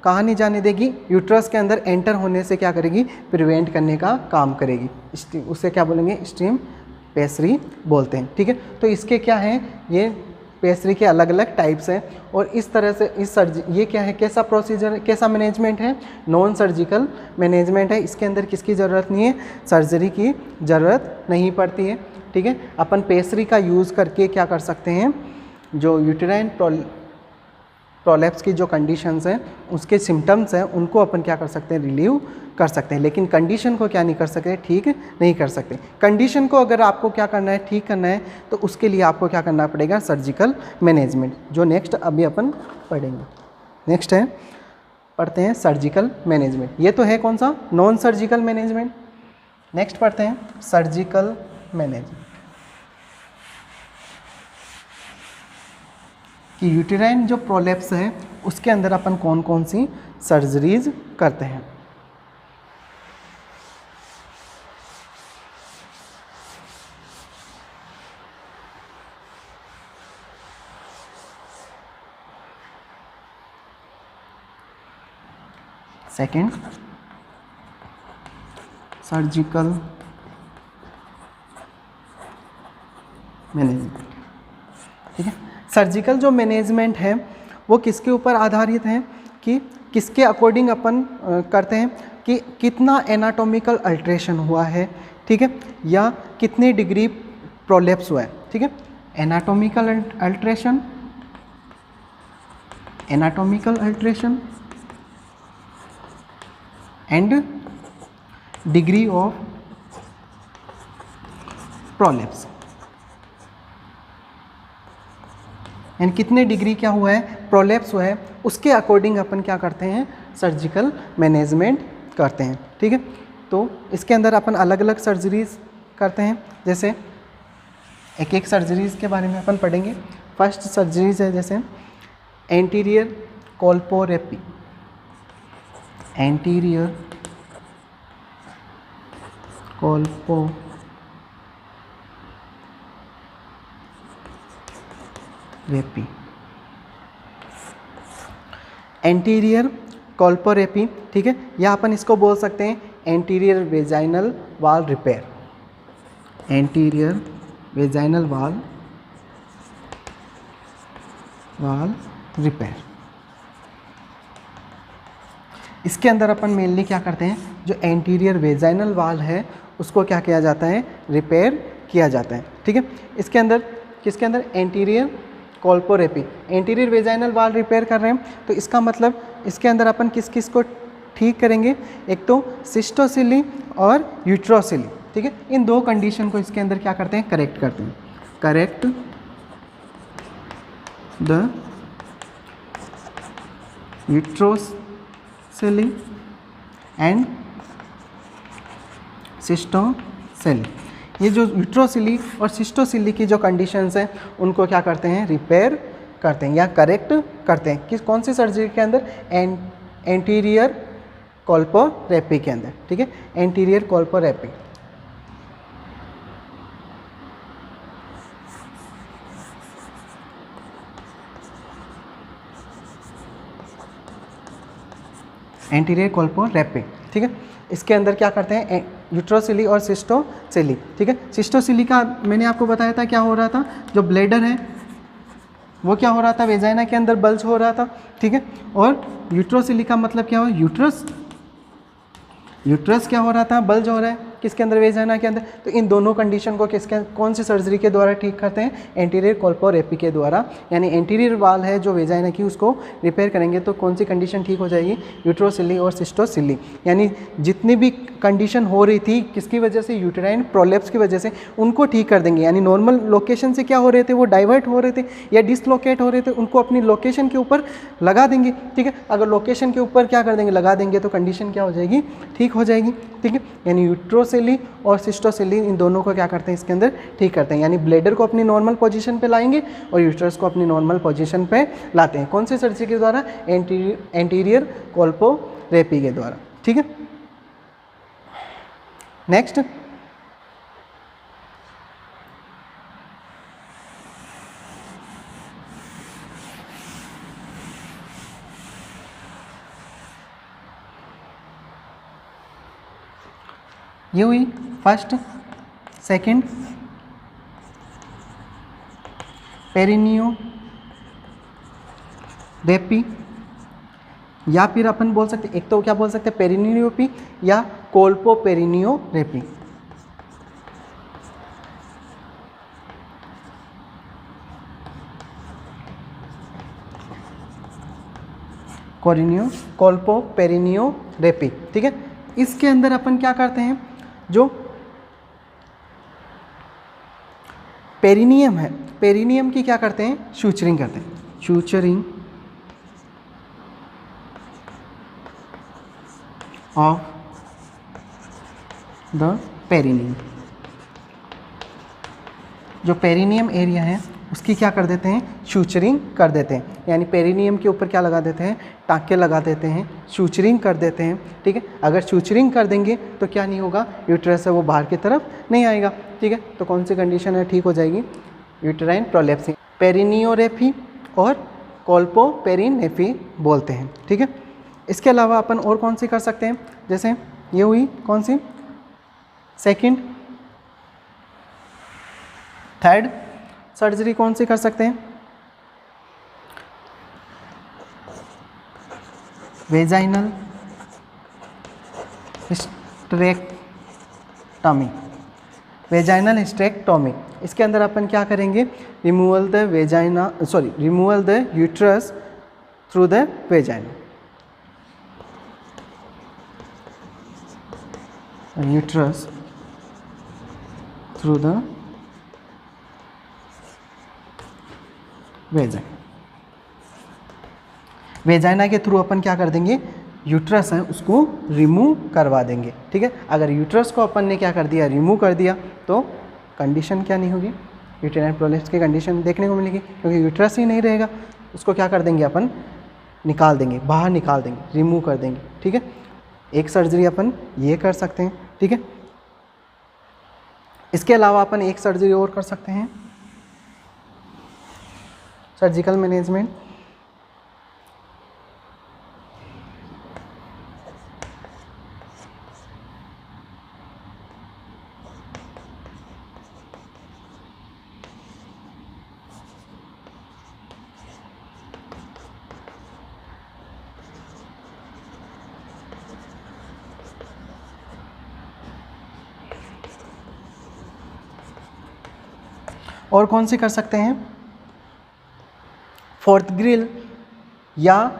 कहाँ नहीं जाने देगी, यूट्रस के अंदर एंटर होने से क्या करेगी, प्रिवेंट करने का काम करेगी। उसे क्या बोलेंगे, स्टीम पेसरी बोलते हैं, ठीक है। तो इसके क्या हैं, ये पेसरी के अलग अलग टाइप्स हैं। और इस तरह से ये क्या है, कैसा प्रोसीजर, कैसा मैनेजमेंट है, नॉन सर्जिकल मैनेजमेंट है। इसके अंदर किसकी ज़रूरत नहीं है, सर्जरी की ज़रूरत नहीं पड़ती है, ठीक है। अपन पेसरी का यूज़ करके क्या कर सकते हैं, जो यूटेराइन प्रोलैप्स की जो कंडीशंस हैं, उसके सिम्टम्स हैं, उनको अपन क्या कर सकते हैं, रिलीव कर सकते हैं। लेकिन कंडीशन को क्या नहीं कर सकते, ठीक नहीं कर सकते। कंडीशन को अगर आपको क्या करना है, ठीक करना है, तो उसके लिए आपको क्या करना पड़ेगा, सर्जिकल मैनेजमेंट, जो नेक्स्ट अभी अपन पढ़ेंगे। नेक्स्ट है, पढ़ते हैं सर्जिकल मैनेजमेंट। ये तो है कौन सा, नॉन सर्जिकल मैनेजमेंट। नेक्स्ट पढ़ते हैं सर्जिकल मैनेजमेंट, कि यूटेराइन जो प्रोलैप्स है उसके अंदर अपन कौन कौन सी सर्जरीज करते हैं। सेकेंड, सर्जिकल मैनेजमेंट, ठीक है। सर्जिकल जो मैनेजमेंट है वो किसके ऊपर आधारित है, कि किसके अकॉर्डिंग अपन करते हैं, कि कितना एनाटॉमिकल अल्ट्रेशन हुआ है, ठीक है, या कितनी डिग्री प्रोलैप्स हुआ है, ठीक है। Anatomical alteration, anatomical alteration and degree of prolapse, यानी कितने डिग्री क्या हुआ है, प्रोलैप्स हुआ है, उसके अकॉर्डिंग अपन क्या करते हैं, सर्जिकल मैनेजमेंट करते हैं, ठीक है। तो इसके अंदर अपन अलग अलग सर्जरीज करते हैं, जैसे एक एक सर्जरीज के बारे में अपन पढ़ेंगे। फर्स्ट सर्जरीज है जैसे एंटीरियर कोल्पोरेपी, एंटीरियर कोल्पोरेपी, एंटीरियर कोल्पोरेपी, ठीक है, या अपन इसको बोल सकते हैं एंटीरियर वेजाइनल वाल रिपेयर, एंटीरियर वेजाइनल वाल रिपेयर। इसके अंदर अपन मेनली क्या करते हैं, जो एंटीरियर वेजाइनल वाल है उसको क्या किया जाता है, रिपेयर किया जाता है, ठीक है। इसके अंदर किसके अंदर, एंटीरियर कोल्पोरेपी, एंटीरियर वेजाइनल वाल रिपेयर कर रहे हैं, तो इसका मतलब इसके अंदर अपन किस किस को ठीक करेंगे, एक तो सिस्टोसिली और यूट्रोसिली, ठीक है। इन दो कंडीशन को इसके अंदर क्या करते हैं, करेक्ट करते हैं, करेक्ट द यूट्रोसिली एंड सिस्टोसिली। ये जो यूट्रोसिली और सिस्टोसिली की जो कंडीशंस हैं उनको क्या करते हैं, रिपेयर करते हैं या करेक्ट करते हैं। किस कौन सी सर्जरी के अंदर, एंटीरियर कोल्पोरेपी के अंदर, ठीक है, एंटीरियर कोल्पोरेपी। एंटीरियर कोल्पोरेपी, ठीक है। इसके अंदर क्या करते हैं, यूट्रोसिली और सिस्टोसिली, ठीक है। सिस्टोसिली का मैंने आपको बताया था क्या हो रहा था, जो ब्लैडर है वो क्या हो रहा था, वेजाइना के अंदर बल्ज हो रहा था, ठीक है। और यूट्रोसिली का मतलब क्या हो, यूट्रस क्या हो रहा था, बल्ज हो रहा है किसके अंदर, वेजाइना के अंदर। तो इन दोनों कंडीशन को किसके, कौन सी सर्जरी के द्वारा ठीक करते हैं, एंटीरियर कोल्पोरेपी के द्वारा, यानी एंटीरियर वाल है जो वेजाइना की उसको रिपेयर करेंगे तो कौन सी कंडीशन ठीक हो जाएगी, यूट्रोसिली और सिस्टोसिली। यानी जितनी भी कंडीशन हो रही थी किसकी वजह से, यूटेराइन प्रोलेप्स की वजह से, उनको ठीक कर देंगे। यानी नॉर्मल लोकेशन से क्या हो रहे थे, वो डाइवर्ट हो रहे थे या डिसलोकेट हो रहे थे, उनको अपनी लोकेशन के ऊपर लगा देंगे, ठीक है। अगर लोकेशन के ऊपर क्या कर देंगे, लगा देंगे, तो कंडीशन क्या हो जाएगी, ठीक हो जाएगी, ठीक है। यानी यूट्रोसिली और सिस्टोसिली इन दोनों को क्या करते हैं, इसके अंदर ठीक करते हैं। यानी ब्लेडर को अपनी नॉर्मल पोजीशन पे लाएंगे और यूट्रस को अपनी नॉर्मल पोजीशन पे लाते हैं। कौन सी सर्जरी के द्वारा, एंटीरियर कोल्पोरेपी के द्वारा, ठीक है। नेक्स्ट, ये हुई फर्स्ट, सेकंड पेरिनियोरेपी, या फिर अपन बोल सकते एक तो क्या बोल सकते हैं, पेरिनियोरेपी या कोल्पोपेरिनियोरेपी। कोल्पोपेरिनियोरेपी, ठीक है। इसके अंदर अपन क्या करते हैं, जो पेरिनियम है, पेरिनियम की क्या करते हैं, शूचरिंग करते हैं, शूचरिंग ऑफ द पेरिनियम। जो पेरिनियम एरिया है उसकी क्या कर देते हैं, शूचरिंग कर देते हैं। यानी पेरिनियम के ऊपर क्या लगा देते हैं, टाँके लगा देते हैं, शूचरिंग कर देते हैं, ठीक है। अगर शूचरिंग कर देंगे तो क्या नहीं होगा, यूट्रस है वो बाहर की तरफ नहीं आएगा, ठीक है। तो कौन सी कंडीशन है, ठीक हो जाएगी, यूटेराइन प्रोलेप्स, पेरिनियोरेपी और कोल्पोपेरिनेपी बोलते हैं, ठीक है। इसके अलावा अपन और कौन सी कर सकते हैं, जैसे ये हुई कौन सी, सेकंड, थर्ड सर्जरी कौन सी कर सकते हैं, वेजाइनल हिस्टेरेक्टमी, वेजाइनल हिस्टेरेक्टमी। इसके अंदर अपन क्या करेंगे, removal the vagina, sorry removal the uterus through the vagina, uterus through the vagina. Vagina के थ्रू अपन क्या कर देंगे, यूट्रस है उसको रिमूव करवा देंगे, ठीक है। अगर यूट्रस को अपन ने क्या कर दिया, रिमूव कर दिया, तो कंडीशन क्या नहीं होगी, यूटेराइन प्रोलेप्स की कंडीशन देखने को मिलेगी, क्योंकि यूट्रस ही नहीं रहेगा। उसको क्या कर देंगे अपन, निकाल देंगे, बाहर निकाल देंगे, रिमूव कर देंगे, ठीक है। एक सर्जरी अपन ये कर सकते हैं, ठीक है। इसके अलावा अपन एक सर्जरी और कर सकते हैं, सर्जिकल मैनेजमेंट। और कौन सी कर सकते हैं, फोर्थ ग्रिल या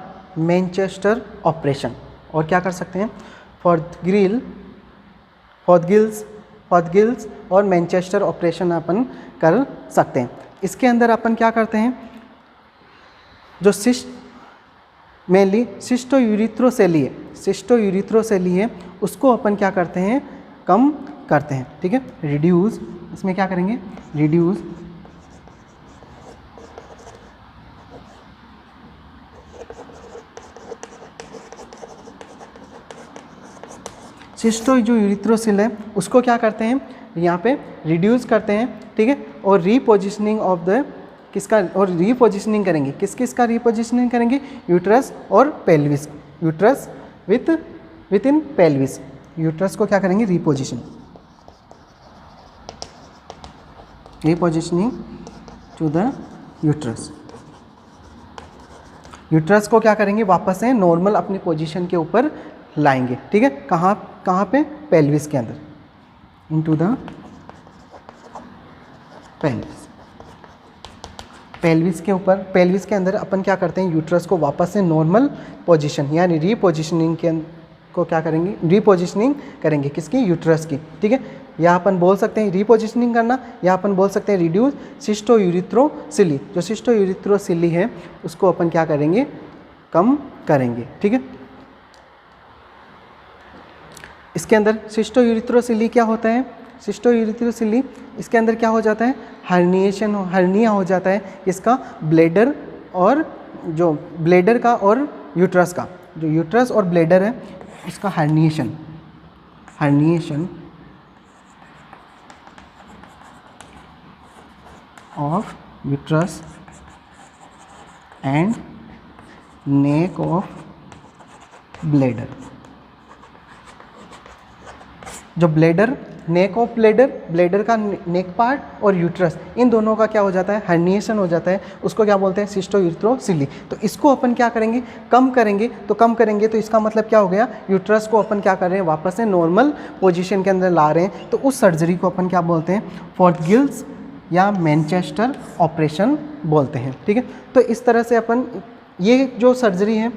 मैनचेस्टर ऑपरेशन। और क्या कर सकते हैं, फोर्थ गिल्स और मैनचेस्टर ऑपरेशन अपन कर सकते हैं। इसके अंदर अपन क्या करते हैं, जो मेनली सिस्टोयूरिथ्रोसेली है उसको अपन क्या करते हैं, कम करते हैं। ठीक है, रिड्यूस, इसमें क्या करेंगे, रिड्यूस सिस्टो जो यूरिथ्रोसिल है उसको क्या करते हैं, यहाँ पे रिड्यूस करते हैं। ठीक है, और रीपोजिशनिंग ऑफ द किसका, और रीपोजिशनिंग करेंगे, किसका रीपोजिशनिंग करेंगे, यूट्रस और pelvis, uterus within pelvis, uterus को क्या करेंगे, repositioning to the uterus. Uterus को क्या करेंगे, वापस से नॉर्मल अपनी पोजीशन के ऊपर लाएंगे। ठीक है, कहाँ पे, पेल्विस के अंदर, इनटू द पेल्विस के ऊपर, पेल्विस के अंदर अपन क्या करते हैं, यूट्रस को वापस से नॉर्मल पोजीशन यानी रीपोजिशनिंग को क्या करेंगे, रीपोजिशनिंग करेंगे किसकी, यूट्रस की। ठीक है, या अपन बोल सकते हैं रीपोजिशनिंग करना, या अपन बोल सकते हैं रिड्यूस सिस्टोयूरिथ्रोसिली, जो सिस्टोयूरिथ्रोसिली है उसको अपन क्या करेंगे, कम करेंगे। ठीक है, इसके अंदर सिस्टोयूरिथ्रोसिली क्या होता है, सिस्टोयूरिथ्रोसिली इसके अंदर क्या हो जाता है, हर्निया हो जाता है इसका, ब्लेडर और जो ब्लेडर का और यूट्रस का, जो यूट्रस और ब्लेडर है इसका herniation of uterus and neck of bladder. जो ब्लेडर, नेक ऑफ ब्लेडर का नेक पार्ट और यूट्रस, इन दोनों का क्या हो जाता है, हर्निएशन हो जाता है, उसको क्या बोलते हैं, सिस्टोयूरिथ्रोसिली। तो इसको अपन क्या करेंगे, कम करेंगे। तो इसका मतलब क्या हो गया, यूट्रस को अपन क्या कर रहे हैं, वापस से नॉर्मल पोजीशन के अंदर ला रहे हैं। तो उस सर्जरी को अपन क्या बोलते हैं, फोर्थ गिल्स या मैनचेस्टर ऑपरेशन बोलते हैं। ठीक है, तो इस तरह से अपन ये जो सर्जरी है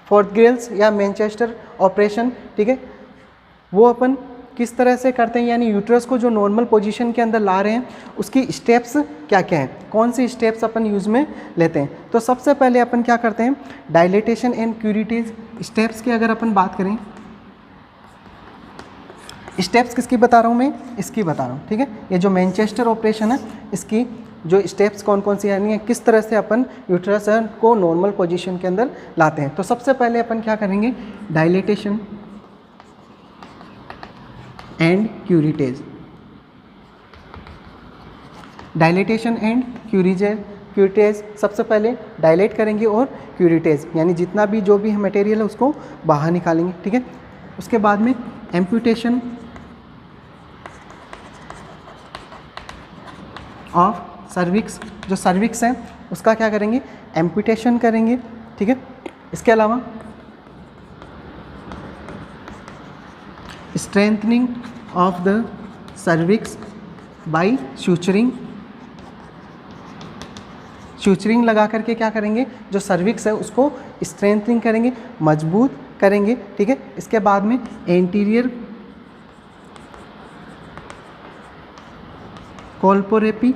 फोर्थ गिल्स या मैनचेस्टर ऑपरेशन, ठीक है, वो अपन किस तरह से करते हैं, यानी यूट्रस को जो नॉर्मल पोजीशन के अंदर ला रहे हैं उसकी स्टेप्स क्या क्या हैं, कौन सी स्टेप्स अपन यूज़ में लेते हैं। तो सबसे पहले अपन क्या करते हैं, डायलेटेशन एंड क्यूरिटेज स्टेप्स की अगर अपन बात करें, स्टेप्स किसकी बता रहा हूँ मैं, इसकी बता रहा हूँ। ठीक है, ये जो मैनचेस्टर ऑपरेशन है इसकी जो स्टेप्स कौन कौन सी यानी किस तरह से अपन यूट्रस को नॉर्मल पोजीशन के अंदर लाते हैं। तो सबसे पहले अपन क्या करेंगे, dilatation and curettage, dilatation and curettage सबसे पहले डायलेट करेंगे और क्यूरिटेज यानी जितना भी जो भी मटेरियल है उसको बाहर निकालेंगे। ठीक है, उसके बाद में एम्पुटेशन ऑफ सर्विक्स, जो सर्विक्स है उसका क्या करेंगे, एम्पुटेशन करेंगे। ठीक है, इसके अलावा strengthening of the cervix by suturing लगा करके क्या करेंगे, जो सर्विक्स है उसको स्ट्रेंथनिंग करेंगे, मजबूत करेंगे। ठीक है, इसके बाद में एंटीरियर कोल्पोरेपी,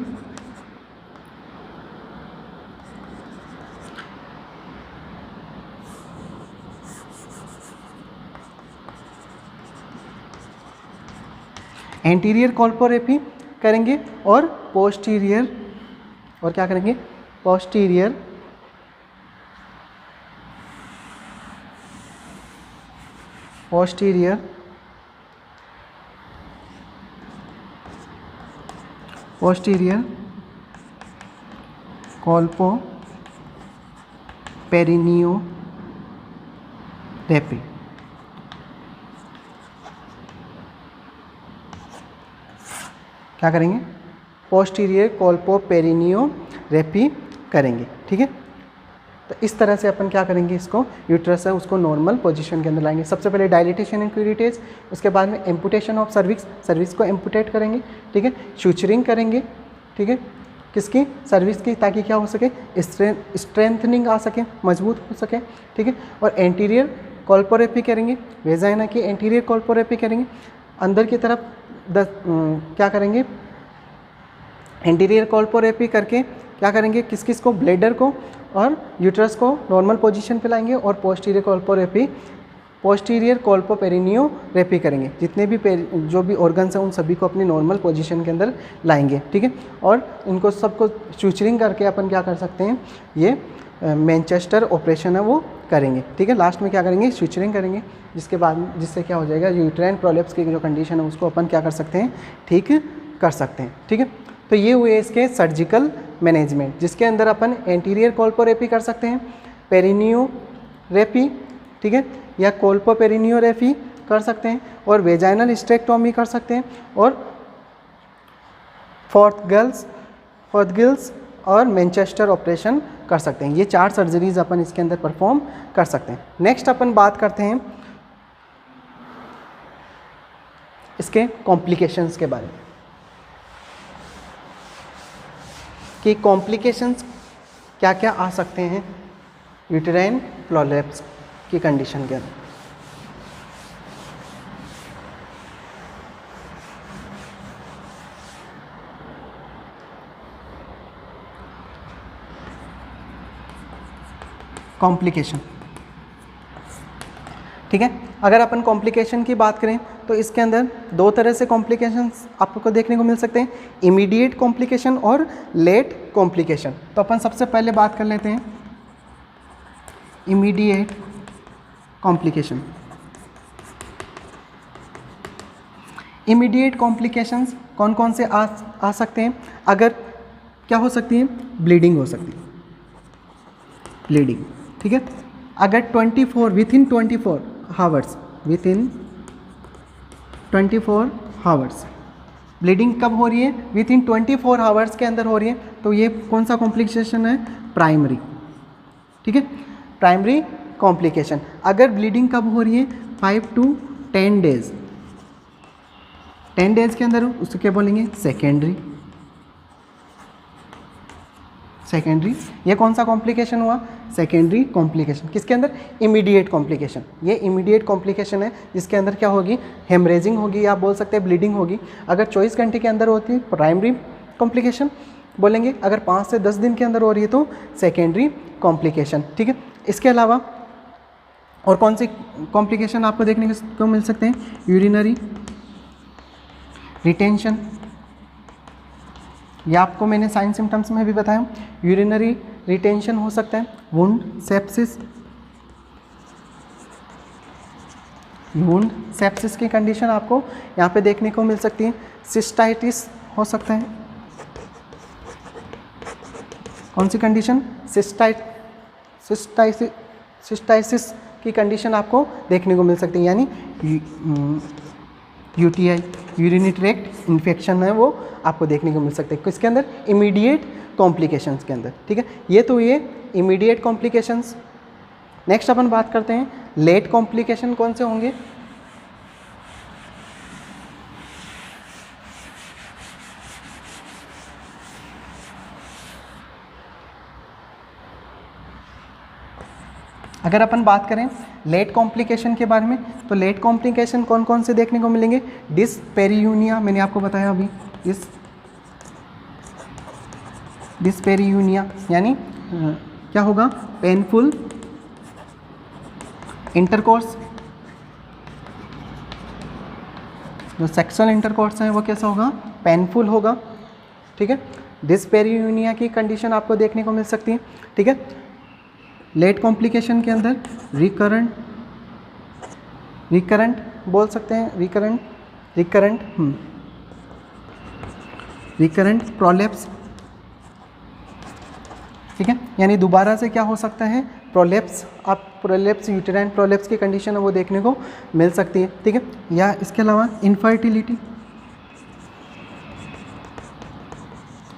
एंटीरियर कोल्पोरेपी करेंगे और पोस्टीरियर, और क्या करेंगे, पोस्टीरियर पोस्टीरियर कॉल्पो पेरिनियोरेपी। क्या करेंगे? पोस्टीरियर कॉल्पो पेरिनियोरेपी करेंगे। ठीक है, तो इस तरह से अपन क्या करेंगे, इसको यूट्रस है उसको नॉर्मल पोजीशन के अंदर लाएंगे। सबसे पहले डायलिटेशन एंड क्यूरिटेज, उसके बाद में एम्पुटेशन ऑफ सर्विक्स, सर्विक्स को एम्पुटेट करेंगे। ठीक है, शूचरिंग करेंगे। ठीक है, किसकी? सर्विस की, ताकि क्या हो सके, स्ट्रेंथनिंग आ सके, मजबूत हो सके। ठीक है, और एंटीरियर कॉल्पोरेपी करेंगे, वेजाइना की एंटीरियर कॉल्पोरेपी करेंगे। अंदर की तरफ क्या करेंगे, एंटीरियर कॉल्पोरेपी करके क्या करेंगे, किस किस को, ब्लेडर को और यूट्रस को नॉर्मल पोजीशन पे लाएंगे। और पोस्टीरियर कॉल्पोरेपी, पोस्टीरियर कॉल्पोपेरिनियोरेपी करेंगे। जितने भी जो भी ऑर्गन्स हैं उन सभी को अपनी नॉर्मल पोजीशन के अंदर लाएंगे। ठीक है, और इनको सबको सूचरिंग करके अपन क्या कर सकते हैं, ये मैनचेस्टर ऑपरेशन है वो करेंगे। ठीक है, लास्ट में क्या करेंगे, सूचरिंग करेंगे, जिसके बाद जिससे क्या हो जाएगा, यूट्राइन प्रोलेप्स की जो कंडीशन है उसको अपन क्या कर सकते हैं, ठीक कर सकते हैं। ठीक है, तो ये हुए इसके सर्जिकल मैनेजमेंट, जिसके अंदर अपन एंटीरियर कॉल्पोरेपी कर सकते हैं, पेरिनियोरेपी, ठीक है, या कॉल्पोपेरिनियोरेपी कर सकते हैं, और वेजाइनल हिस्टेरेक्टोमी कर सकते हैं, और फोर्थगिल्स और मैनचेस्टर ऑपरेशन कर सकते हैं। ये 4 सर्जरीज अपन इसके अंदर परफॉर्म कर सकते हैं। नेक्स्ट अपन बात करते हैं इसके कॉम्प्लिकेशंस के बारे में, कि कॉम्प्लिकेशंस क्या क्या आ सकते हैं यूटेराइन प्रोलेप्स की कंडीशन के अंदर। कॉम्प्लिकेशन, ठीक है, अगर अपन कॉम्प्लिकेशन की बात करें तो इसके अंदर 2 तरह से कॉम्प्लिकेशंस आपको देखने को मिल सकते हैं, इमीडिएट कॉम्प्लिकेशन और लेट कॉम्प्लिकेशन। तो अपन सबसे पहले बात कर लेते हैं इमीडिएट कॉम्प्लिकेशन। इमीडिएट कॉम्प्लिकेशंस कौन कौन से आ सकते हैं? अगर क्या हो सकती है, ब्लीडिंग हो सकती है, ब्लीडिंग। ठीक है, अगर 24 within 24 hours, within 24 hours bleeding कब हो रही है, विथिन 24 हावर्स के अंदर हो रही है, तो ये कौन सा कॉम्प्लिकेशन है, प्राइमरी। ठीक है, प्राइमरी कॉम्प्लिकेशन। अगर ब्लीडिंग कब हो रही है, 5 to 10 डेज, 10 डेज के अंदर, उसको क्या बोलेंगे, सेकेंडरी। सेकेंडरी, ये कौन सा कॉम्प्लिकेशन हुआ, सेकेंडरी कॉम्प्लिकेशन। किसके अंदर, इमीडिएट कॉम्प्लिकेशन। ये इमीडिएट कॉम्प्लिकेशन है जिसके अंदर क्या होगी, हेमरेजिंग होगी, या आप बोल सकते हैं ब्लीडिंग होगी। अगर 24 घंटे के अंदर होती है प्राइमरी कॉम्प्लिकेशन बोलेंगे, अगर 5 से 10 दिन के अंदर हो रही है तो सेकेंडरी कॉम्प्लिकेशन। ठीक है, इसके अलावा और कौन सी कॉम्प्लिकेशन आपको देखने को मिल सकते हैं, यूरिनरी रिटेंशन, या आपको मैंने साइन सिम्टम्स में भी बताया, यूरिनरी रिटेंशन हो सकता है, वुंड सेप्सिस, वुंड सेप्सिस की कंडीशन आपको यहाँ पे देखने को मिल सकती है, सिस्टाइटिस हो सकता है। कौन सी कंडीशन, सिस्टाइसिस की कंडीशन आपको देखने को मिल सकती है, यानी यूटीआई, यूरिनरी ट्रैक्ट इन्फेक्शन है, वो आपको देखने को मिल सकते हैं किसके अंदर, इमीडिएट कॉम्प्लिकेशंस के अंदर। ठीक है, ये तो ये इमीडिएट कॉम्प्लिकेशंस। नेक्स्ट अपन बात करते हैं लेट कॉम्प्लिकेशन कौन से होंगे। अगर अपन बात करें लेट कॉम्प्लिकेशन के बारे में, तो लेट कॉम्प्लिकेशन कौन कौन से देखने को मिलेंगे, डिस्पेरियूनिया, मैंने आपको बताया अभी, डिस्पेरियूनिया यानी क्या होगा, पेनफुल इंटरकोर्स, जो सेक्सुअल इंटरकोर्स है वो कैसा होगा, पेनफुल होगा। ठीक है, डिस्पेरियूनिया की कंडीशन आपको देखने को मिल सकती है। ठीक है, लेट कॉम्प्लिकेशन के अंदर रिकरेंट बोल सकते हैं, रिकरेंट रिकरेंट प्रोलेप्स, ठीक है, यानी दोबारा से क्या हो सकता है, प्रोलेप्स, आप प्रोलेप्स, यूटेराइन प्रोलेप्स की कंडीशन है वो देखने को मिल सकती है, ठीक है। या इसके अलावा इनफर्टिलिटी,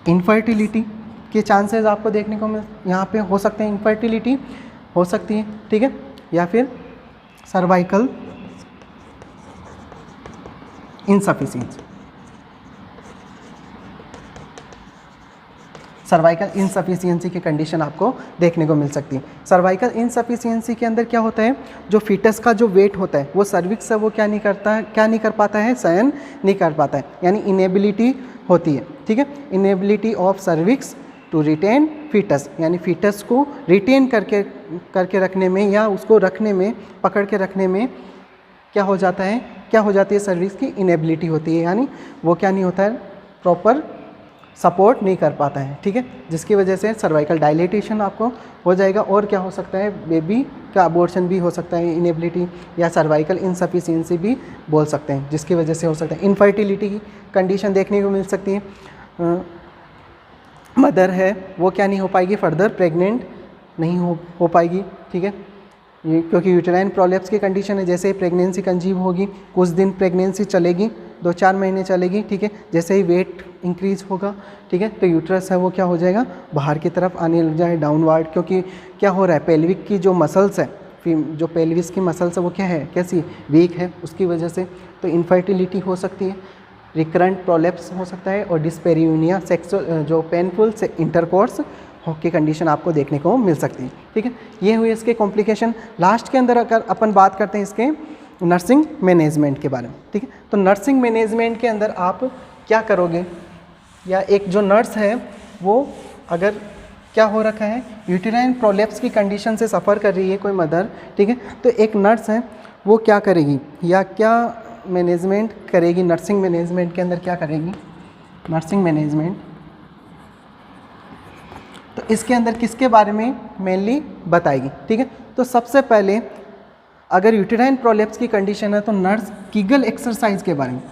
इनफर्टिलिटी के चांसेस आपको देखने को यहाँ पे हो सकते हैं, इनफर्टिलिटी हो सकती है, ठीक है। या फिर सर्वाइकल इनसफिशिएंसी, सर्वाइकल इनसफिशिएंसी की कंडीशन आपको देखने को मिल सकती है। सर्वाइकल इनसफिशिएंसी के अंदर क्या होता है, जो फीटस का जो वेट होता है वो सर्विक्स से वो क्या नहीं कर पाता है, शयन नहीं कर पाता है, यानी इनेबिलिटी होती है, ठीक है। Inability of cervix to retain fetus, यानी फीटस को रिटेन करके रखने में या उसको रखने में, पकड़ के रखने में क्या हो जाता है, क्या हो जाती है, सर्विक्स की इनेबिलिटी होती है, यानी वो क्या नहीं होता है, प्रॉपर सपोर्ट नहीं कर पाता है, ठीक है, जिसकी वजह से सर्वाइकल डायलेटेशन आपको हो जाएगा। और क्या हो सकता है, बेबी का अबॉर्शन भी हो सकता है, इनेबिलिटी या सर्वाइकल इनसफिशिएंसी भी बोल सकते हैं, जिसकी वजह से हो सकता है। इनफर्टिलिटी की कंडीशन देखने को मिल सकती है, मदर है वो क्या नहीं हो पाएगी, फर्दर प्रेग्नेंट नहीं हो पाएगी, ठीक है, ये क्योंकि यूटेराइन प्रोलेप्स की कंडीशन है। जैसे ही प्रेगनेंसी कंजीव होगी, कुछ दिन प्रेगनेंसी चलेगी, 2-4 महीने चलेगी, ठीक है, जैसे ही वेट इंक्रीज होगा, ठीक है, तो यूट्रस है वो क्या हो जाएगा, बाहर की तरफ आने लग जाए, डाउनवर्ड, क्योंकि क्या हो रहा है, पेल्विक की जो मसल्स है, जो पेल्विस की मसल्स है वो क्या है, कैसी वीक है, उसकी वजह से तो इनफर्टिलिटी हो सकती है, रिकरेंट प्रोलेप्स हो सकता है, और डिस्पेरियूनिया, सेक्सुअल जो पेनफुल से इंटरकोर्स की कंडीशन आपको देखने को मिल सकती है, ठीक है। ये हुए इसके कॉम्प्लिकेशन। लास्ट के अंदर अगर अपन बात करते हैं इसके नर्सिंग मैनेजमेंट के बारे में, ठीक है, तो नर्सिंग मैनेजमेंट के अंदर आप क्या करोगे, या एक जो नर्स है वो अगर क्या हो रखा है, यूटेराइन प्रोलेप्स की कंडीशन से सफ़र कर रही है कोई मदर, ठीक है, तो एक नर्स है वो क्या करेगी या क्या मैनेजमेंट करेगी, नर्सिंग मैनेजमेंट के अंदर क्या करेगी, नर्सिंग मैनेजमेंट, तो इसके अंदर किसके बारे में मेनली बताएगी, ठीक है। तो सबसे पहले अगर यूटेराइन प्रोलेप्स की कंडीशन है तो नर्स कीगल एक्सरसाइज के बारे में,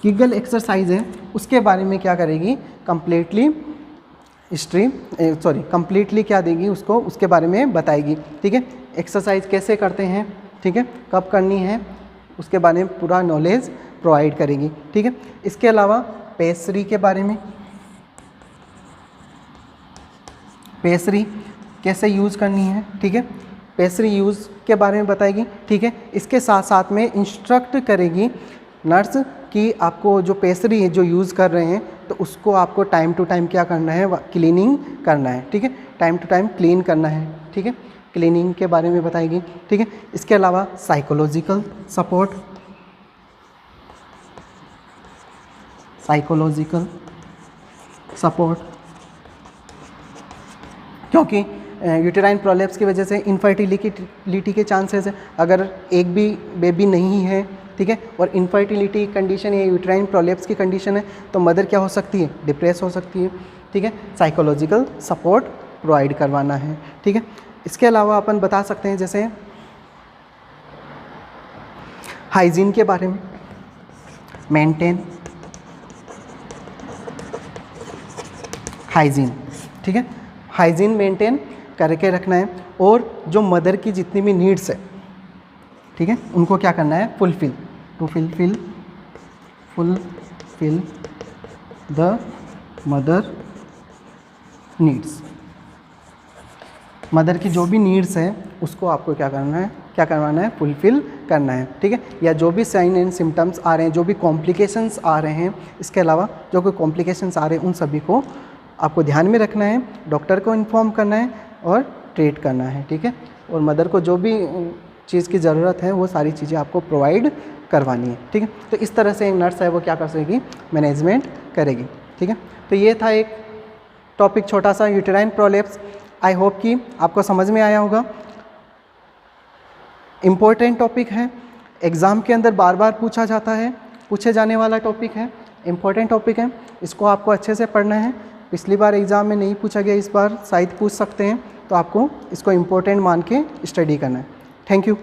कीगल एक्सरसाइज है उसके बारे में क्या करेगी, कंप्लीटली क्या देगी उसको, उसके बारे में बताएगी, ठीक है। एक्सरसाइज कैसे करते हैं, ठीक है, कब करनी है, उसके बारे में पूरा नॉलेज प्रोवाइड करेगी, ठीक है। इसके अलावा पेसरी के बारे में, पेसरी कैसे यूज़ करनी है, ठीक है, पेसरी यूज़ के बारे में बताएगी, ठीक है। इसके साथ साथ में इंस्ट्रक्ट करेगी नर्स कि आपको जो पेसरी है जो यूज़ कर रहे हैं तो उसको आपको टाइम टू टाइम क्या करना है, क्लीनिंग करना है, ठीक है, टाइम टू टाइम क्लीन करना है, ठीक है, क्लीनिंग के बारे में बताएगी, ठीक है। इसके अलावा साइकोलॉजिकल सपोर्ट, साइकोलॉजिकल सपोर्ट, क्योंकि यूटेराइन प्रोलेप्स की वजह से इनफर्टिलिटी के चांसेस है, अगर एक भी बेबी नहीं है, ठीक है, और इनफर्टिलिटी कंडीशन या यूटेराइन प्रोलेप्स की कंडीशन है तो मदर क्या हो सकती है, डिप्रेस हो सकती है, ठीक है। साइकोलॉजिकल सपोर्ट प्रोवाइड करवाना है, ठीक है। इसके अलावा अपन बता सकते हैं जैसे हाइजीन के बारे में, मेंटेन हाइजीन, ठीक है, हाइजीन मेंटेन करके रखना है, और जो मदर की जितनी भी नीड्स है, ठीक है, उनको क्या करना है, fulfil the mother needs, mother की जो भी नीड्स है उसको आपको क्या करवाना है, फुलफिल करना है, ठीक है। या जो भी साइन एंड सिम्टम्स आ रहे हैं, जो भी कॉम्प्लिकेशंस आ रहे हैं, इसके अलावा जो कोई कॉम्प्लिकेशंस आ रहे हैं उन सभी को आपको ध्यान में रखना है, डॉक्टर को इन्फॉर्म करना है और ट्रीट करना है, ठीक है। और मदर को जो भी चीज़ की ज़रूरत है वो सारी चीज़ें आपको प्रोवाइड करवानी है, ठीक है। तो इस तरह से एक नर्स है वो क्या कर सकेगी, मैनेजमेंट करेगी, ठीक है। तो ये था एक टॉपिक छोटा सा, यूटेराइन प्रोलेप्स। आई होप कि आपको समझ में आया होगा। इम्पोर्टेंट टॉपिक है, एग्ज़ाम के अंदर बार बार पूछे जाने वाला टॉपिक है, इम्पोर्टेंट टॉपिक है, इसको आपको अच्छे से पढ़ना है। पिछली बार एग्ज़ाम में नहीं पूछा गया, इस बार शायद पूछ सकते हैं, तो आपको इसको इम्पोर्टेंट मान के स्टडी करना है। Thank you.